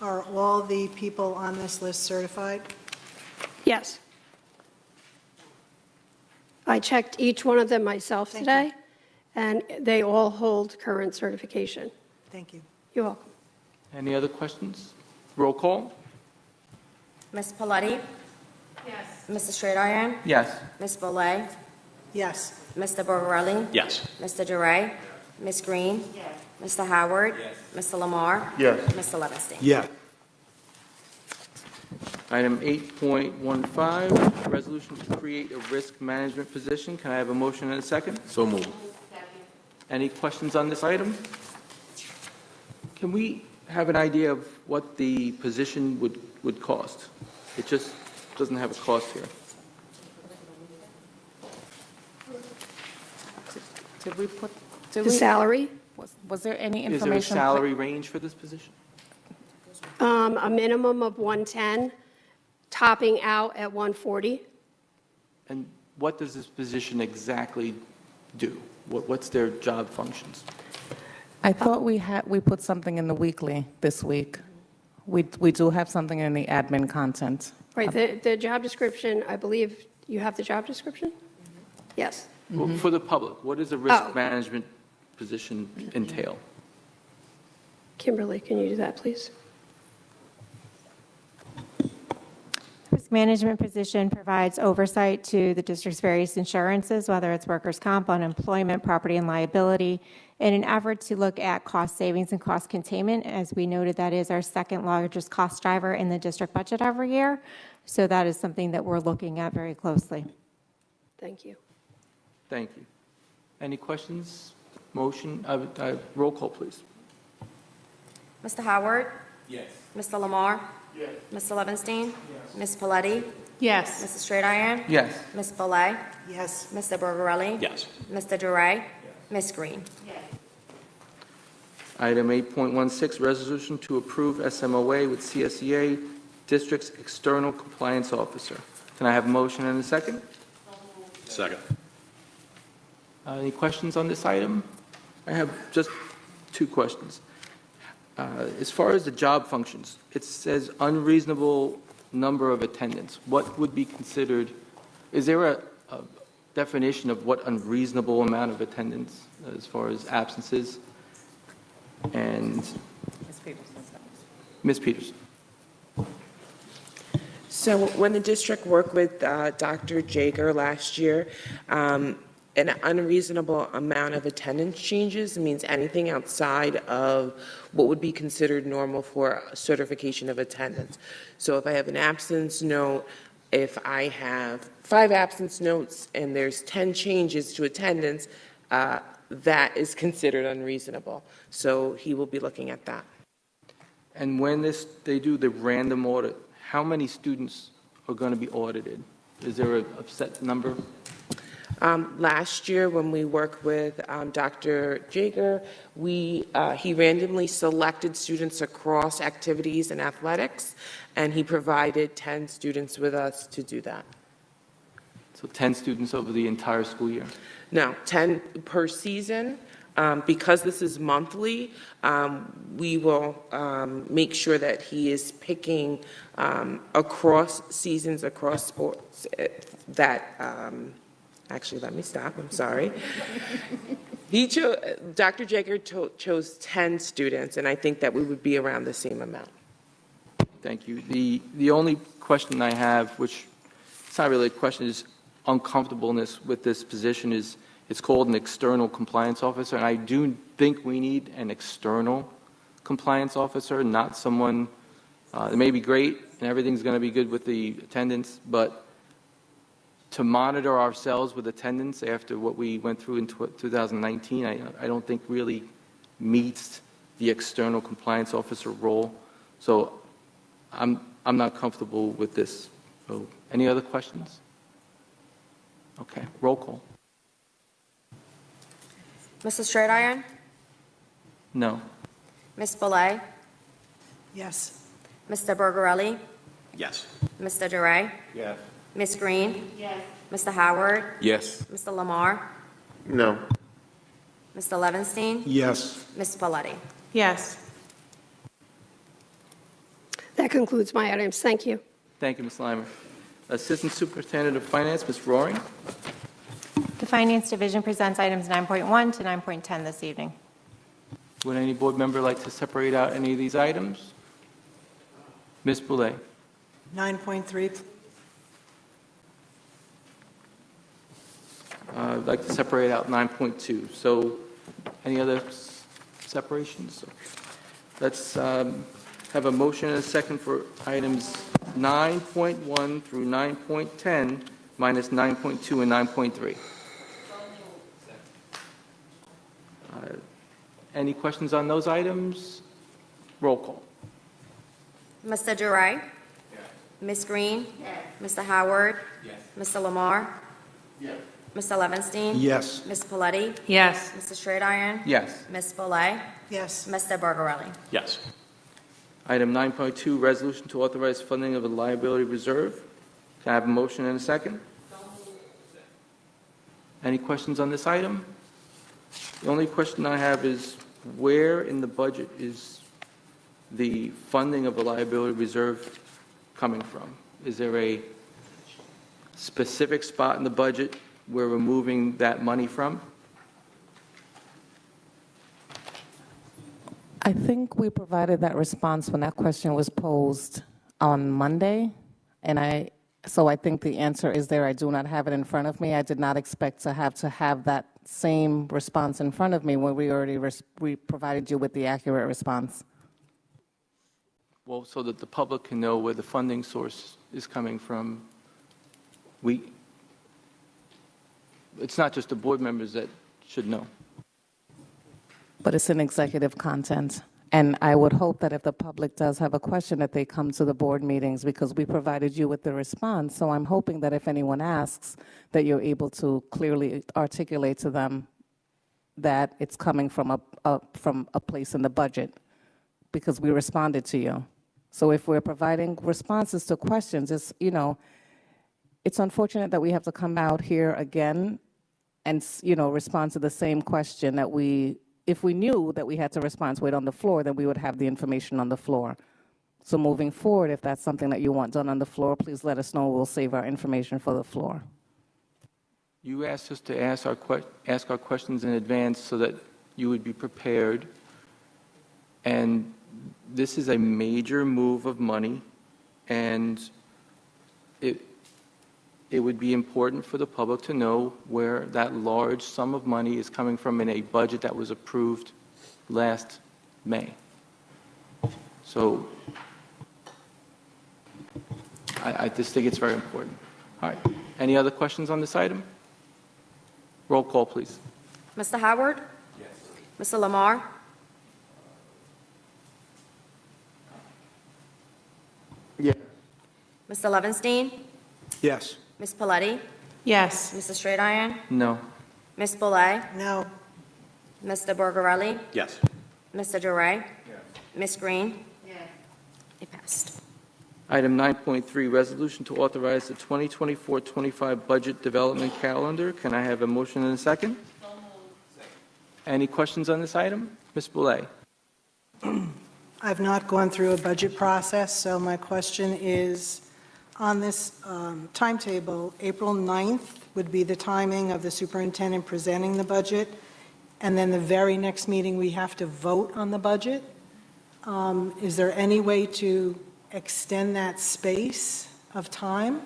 Are all the people on this list certified? Yes. I checked each one of them myself Thank today, and they all hold current certification. Thank you. You're welcome. Any other questions? Roll call? Ms. Paletti? Yes. Mr. Straight Iron? Yes. Ms. Boulay? Yes. Mr. Burgarelli? Yes. Mr. Duray? Ms. Green? Yes. Mr. Howard? Yes. Mr. Lamar? Yes. Mr. Levinstein? Yeah. Item 8.15, resolution to create a risk management position. Can I have a motion and a second? So moved. Any questions on this item? Can we have an idea of what the position would cost? It just doesn't have a cost here. Did we put, The salary, was there any Is there a information? salary range for this position? a minimum of 110, topping out at 140. And what does this position exactly do? What's their job functions? I thought we put something in the weekly this week. We do have something in the admin content. Right, the job description, I believe you have the job description? Yes. Well, for the public, what does a risk Oh. management position entail? Kimberly, can you do that, please? Risk management position provides oversight to the district's various insurances, whether it's workers' comp, unemployment, property and liability, in an effort to look at cost savings and cost containment. As we noted, that is our second largest cost driver in the district budget every year. So that is something that we're looking at very closely. Thank you. Thank you. Any questions? Motion, roll call, please. Mr. Howard? Yes. Mr. Lamar? Yes. Mr. Levinstein? Yes. Ms. Paletti? Yes. Mr. Straight Iron? Yes. Ms. Boulay? Yes. Mr. Burgarelli? Yes. Mr. Duray? Ms. Green? Item 8.16, resolution to approve SMOA with CSEA, District's External Compliance Officer. Can I have a motion and a second? Second. Any questions on this item? I have just two questions. As far as the job functions, it says unreasonable number of attendants. What would be considered, is there a definition of what unreasonable amount of attendance as far as absences? And Ms. Peterson. So when the district worked with Dr. Jager last year, an unreasonable amount of attendance changes means anything outside of what would be considered normal for certification of attendance. So if I have an absence note, if I have 5 absence notes and there's 10 changes to attendance, that is considered unreasonable. So he will be looking at that. And when they do the random audit, how many students are going to be audited? Is there a set number? Last year, when we worked with Dr. Jager, he randomly selected students across activities and athletics, and he provided 10 students with us to do that. So 10 students over the entire school year? No, 10 per season. Because this is monthly, we will make sure that he is picking across seasons, across sports, actually, let me stop, I'm sorry. Dr. Jager chose 10 students, and I think that we would be around the same amount. Thank you. The only question I have, which it's not really a question, is uncomfortableness with this position is it's called an external compliance officer, and I do think we need an external compliance officer, not someone, it may be great and everything's going to be good with the attendance, but to monitor ourselves with attendance after what we went through in 2019, I don't think really meets the external compliance officer role. So I'm not comfortable with this. So any other questions? Okay, roll call. Mr. Straight Iron? No. Ms. Boulay? Yes. Mr. Burgarelli? Yes. Mr. Duray? Yes. Ms. Green? Yes. Mr. Howard? Yes. Mr. Lamar? No. Mr. Levinstein? Yes. Ms. Paletti? Yes. That concludes my items. Thank you. Thank you, Ms. Lymer. Assistant Superintendent of Finance, Ms. Roaring. The Finance Division presents items 9.1 to 9.10 this evening. Would any board member like to separate out any of these items? Ms. Boulay. 9.3. I'd like to separate out 9.2. So any other separations? Let's have a motion and a second for items 9.1 through 9.10 minus 9.2 and 9.3. Any questions on those items? Roll call. Mr. Duray? Ms. Green? Mr. Howard? Mr. Lamar? Mr. Levinstein? Yes. Ms. Paletti? Yes. Mr. Straight-Iron? Yes. Ms. Boley? Yes. Mr. Bergerelli? Yes. Item 9.2, resolution to authorize funding of a liability reserve. Can I have a motion and a second? Any questions on this item? The only question I have is where in the budget is the funding of the liability reserve coming from? Is there a specific spot in the budget where we're moving that money from? I think we provided that response when that question was posed on Monday, and so I think the answer is there. I do not have it in front of me. I did not expect to have that same response in front of me when we already we provided you with the accurate response. Well, so that the public can know where the funding source is coming from. It's not just the board members that should know. But it's an executive content. And I would hope that if the public does have a question, that they come to the board meetings because we provided you with the response. So I'm hoping that if anyone asks, that you're able to clearly articulate to them that it's coming from a place in the budget because we responded to you. So if we're providing responses to questions, it's unfortunate that we have to come out here again and, respond to the same question that if we knew that we had to respond to it on the floor, then we would have the information on the floor. So moving forward, if that's something that you want done on the floor, please let us know. We'll save our information for the floor. You asked us to ask our questions in advance so that you would be prepared. And this is a major move of money, and it would be important for the public to know where that large sum of money is coming from in a budget that was approved last May. So I just think it's very important. All right. Any other questions on this item? Roll call, please. Mr. Howard? Yes. Mr. Lamar? Yes. Mr. Levinstein? Yes. Ms. Paletti? Yes. Mr. Straight-Iron? No. Ms. Boley? No. Mr. Bergerelli? Yes. Mr. Duray? Ms. Green? It passed. Item 9.3, resolution to authorize the 2024-25 budget development calendar. Can I have a motion and a second? Any questions on this item? Ms. Boulay. I've not gone through a budget process, so my question is, on this timetable, April 9th would be the timing of the superintendent presenting the budget, and then the very next meeting, we have to vote on the budget. Is there any way to extend that space of time?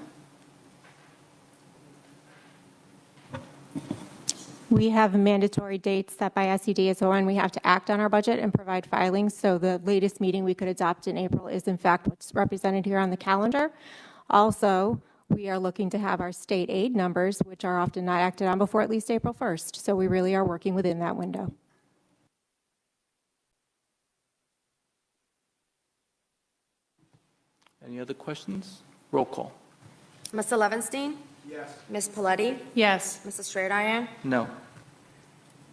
We have mandatory dates set by SED, and we have to act on our budget and provide filings. So the latest meeting we could adopt in April is in fact what's represented here on the calendar. Also, we are looking to have our state aid numbers, which are often not acted on before at least April 1st. So we really are working within that window. Any other questions? Roll call. Mr. Levinstein? Yes. Ms. Paletti? Yes. Mr. Straight-Iron? No.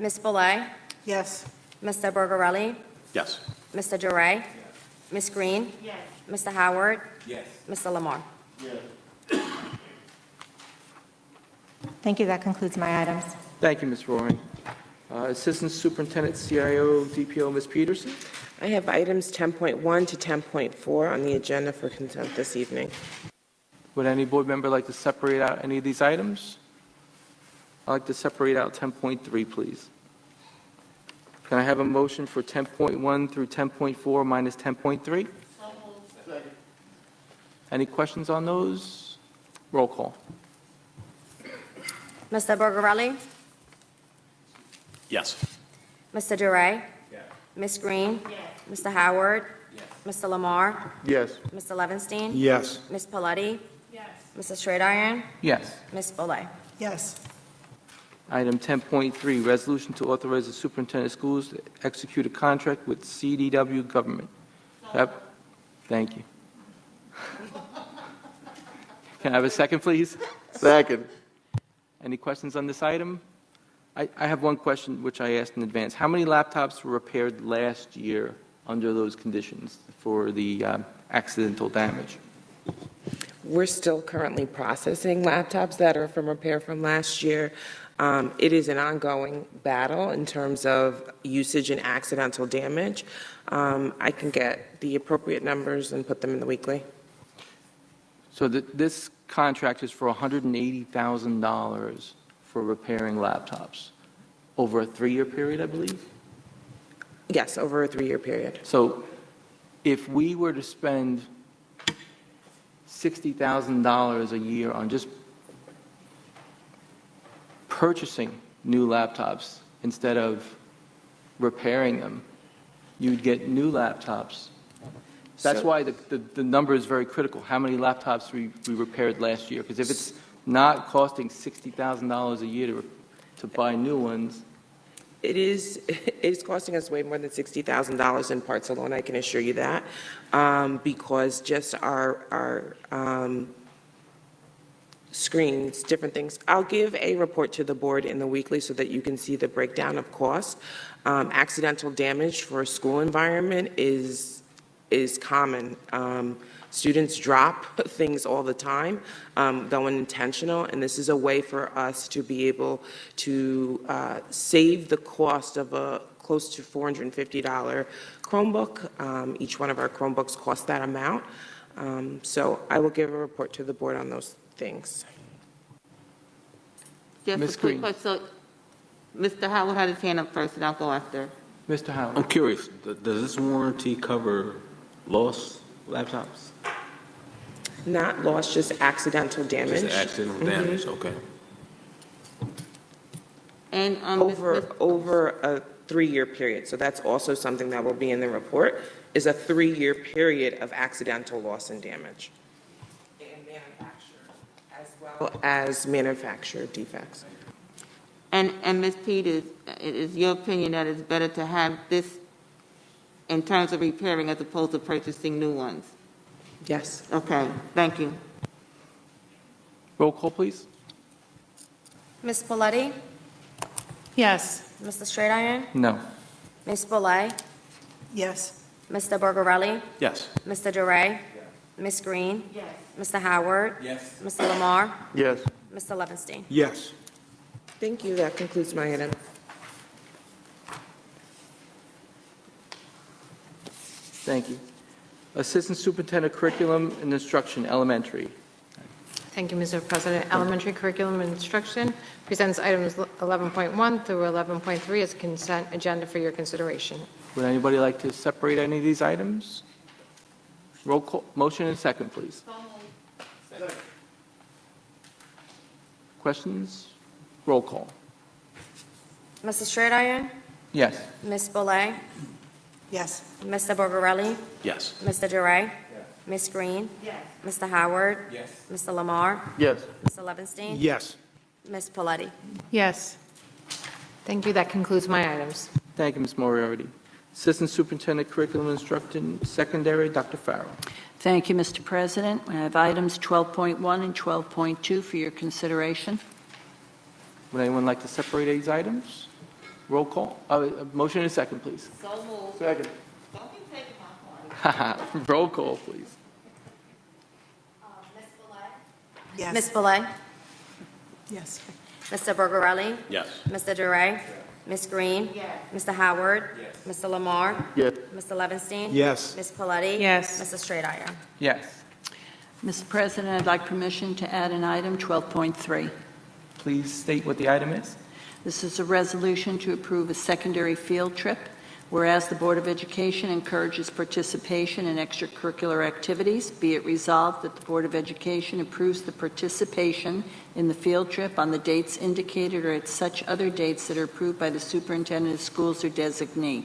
Ms. Boley? Yes. Mr. Bergerelli? Yes. Mr. Duray? Ms. Green? Yes. Mr. Howard? Yes. Mr. Lamar? Thank you. That concludes my items. Thank you, Ms. Roaring. Assistant Superintendent, CIO, DPO, Ms. Peterson. I have items 10.1 to 10.4 on the agenda for consent this evening. Would any board member like to separate out any of these items? I'd like to separate out 10.3, please. Can I have a motion for 10.1 through 10.4 minus 10.3? Any questions on those? Roll call. Mr. Bergarelli? Yes. Mr. Duray? Ms. Green? Mr. Howard? Mr. Lamar? Yes. Mr. Levinstein? Yes. Ms. Paletti? Mr. Straight Iron? Yes. Ms. Boley? Yes. Item 10.3, resolution to authorize the superintendent of schools to execute a contract with CDW government. Thank you. Can I have a second, please? Second. Any questions on this item? I have one question which I asked in advance. How many laptops were repaired last year under those conditions for the accidental damage? We're still currently processing laptops that are from repair from last year. It is an ongoing battle in terms of usage and accidental damage. I can get the appropriate numbers and put them in the weekly. So this contract is for $180,000 for repairing laptops over a 3-year period, I believe? Yes, over a 3-year period. So if we were to spend $60,000 a year on just purchasing new laptops instead of repairing them, you'd get new laptops. That's why the number is very critical, how many laptops we repaired last year. Because if it's not costing $60,000 a year to buy new ones. It is costing us way more than $60,000 in parts alone, I can assure you that, because just our screens, different things. I'll give a report to the board in the weekly so that you can see the breakdown of cost. Accidental damage for a school environment is common. Students drop things all the time, though unintentional, and this is a way for us to be able to save the cost of a close to $450 Chromebook. Each one of our Chromebooks costs that amount. So I will give a report to the board on those things. Just Ms. a quick Green. question. So, Mr. Howard had his hand up first, and I'll go after. Mr. Howard. I'm curious, does this warranty cover lost laptops? Not lost, just accidental damage. Just accidental damage, okay. And Over a 3-year period. So that's also something that will be in the report, is a 3-year period of accidental loss and damage. And manufacture, as well as manufacturer defects. And Ms. Peters, it is your opinion that it's better to have this in terms of repairing as opposed to purchasing new ones? Yes. Okay, thank you. Roll call, please. Ms. Paletti? Yes. Mr. Straight Iron? No. Ms. Boley? Yes. Mr. Bergarelli? Yes. Mr. Duray? Ms. Green? Mr. Howard? Yes. Mr. Lamar? Yes. Mr. Levinstein? Yes. Thank you. That concludes my item. Thank you. Assistant Superintendent Curriculum and Instruction, Elementary. Thank you, Mr. President. Elementary Curriculum and Instruction presents items 11.1 through 11.3 as consent agenda for your consideration. Would anybody like to separate any of these items? Roll call, motion and second, please. Questions? Roll call. Mr. Straight Iron? Yes. Ms. Boley? Yes. Mr. Bergarelli? Yes. Mr. Duray? Ms. Green? Mr. Howard? Yes. Mr. Lamar? Yes. Mr. Levinstein? Yes. Ms. Paletti? Yes. Thank you. That concludes my items. Thank you, Ms. Moriarty. Assistant Superintendent Curriculum and Instruction, Secondary, Dr. Farrell. Thank you, Mr. President. I have items 12.1 and 12.2 for your consideration. Would anyone like to separate these items? Roll call. Motion and second, please. So moved. Second. Don't be taking my point. Roll call, please. Yes. Ms. Boley? Yes. Mr. Bergarelli? Yes. Mr. Duray? Ms. Green? Mr. Howard? Mr. Lamar? Yes. Mr. Levinstein? Yes. Ms. Paletti? Yes. Mr. Straight-Iron? Yes. Mr. President, I'd like permission to add an item, 12.3. Please state what the item is. This is a resolution to approve a secondary field trip, whereas the Board of Education encourages participation in extracurricular activities. Be it resolved that the Board of Education approves the participation in the field trip on the dates indicated or at such other dates that are approved by the superintendent of schools or designee.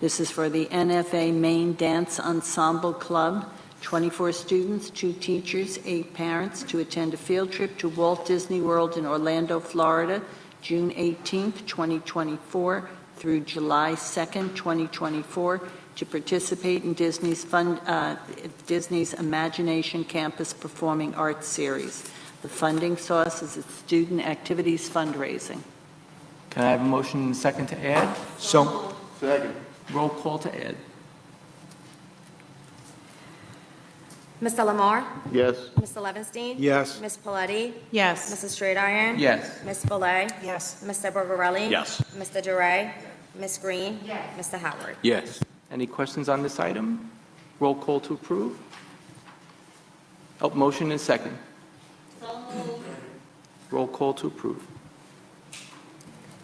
This is for the NFA Main Dance Ensemble Club, 24 students, 2 teachers, 8 parents, to attend a field trip to Walt Disney World in Orlando, Florida, June 18th, 2024 through July 2nd, 2024, to participate in Disney's Imagination Campus Performing Arts Series. The funding source is its Student Activities Fundraising. Can I have a motion and a second to add? So, Second. Roll call to add. Mr. Lamar? Yes. Mr. Levinstein? yes. Ms. Paletti? Yes. Mrs. Straight-Iron? Yes. Ms. Boulay? Yes. Mr. Bergarelli? Yes. Mr. Duray? Ms. Green? Mr. Howard? Yes. Any questions on this item? Roll call to approve. Oh, motion and second. Roll call to approve.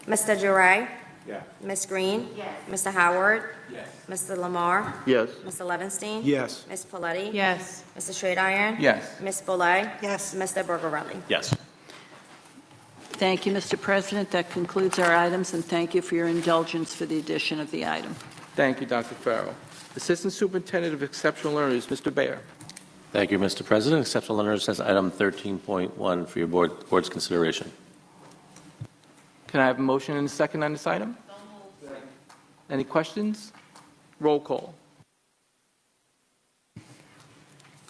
Mr. Duray? Yeah. Ms. Green? Mr. Howard? Yes. Mr. Lamar? Yes. Mr. Levinstein? Yes. Ms. Paletti? Yes. Mr. Straight-Iron? Yes. Ms. Boulay? Yes. Mr. Bergarelli? Yes. Thank you, Mr. President. That concludes our items, and thank you for your indulgence for the addition of the item. Thank you, Dr. Farrell. Assistant Superintendent of Exceptional Learners, Mr. Baer. Thank you, Mr. President. Exceptional Learners has item 13.1 for your board's consideration. Can I have a motion and a second on this item? Any questions? Roll call.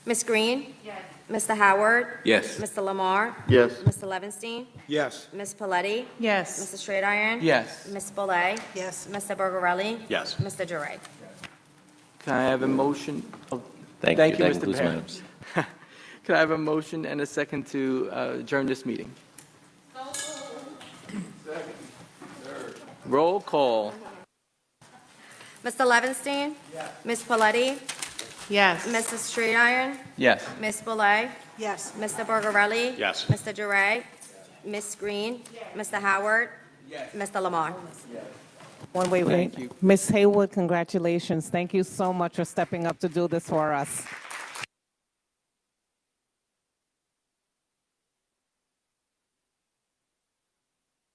Ms. Green? Mr. Howard? Yes. Mr. Lamar? Yes. Mr. Levinstein? Yes. Ms. Paletti? Yes. Mr. Straight-Iron? Yes. Ms. Boulay? Yes. Mr. Bergarelli? Yes. Mr. Duray? Can I have a motion? Oh, Thank you. That Mr. concludes my Baer. items. Can I have a motion and a second to adjourn this meeting? Roll call. Mr. Levinstein? Ms. Paletti? Yes. Mrs. Straight-Iron? Yes. Ms. Boulay? Yes. Mr. Bergarelli? Yes. Mr. Duray? Ms. Green? Mr. Howard? Mr. Lamar? Wait. Thank you. Ms. Haywood, congratulations. Thank you so much for stepping up to do this for us.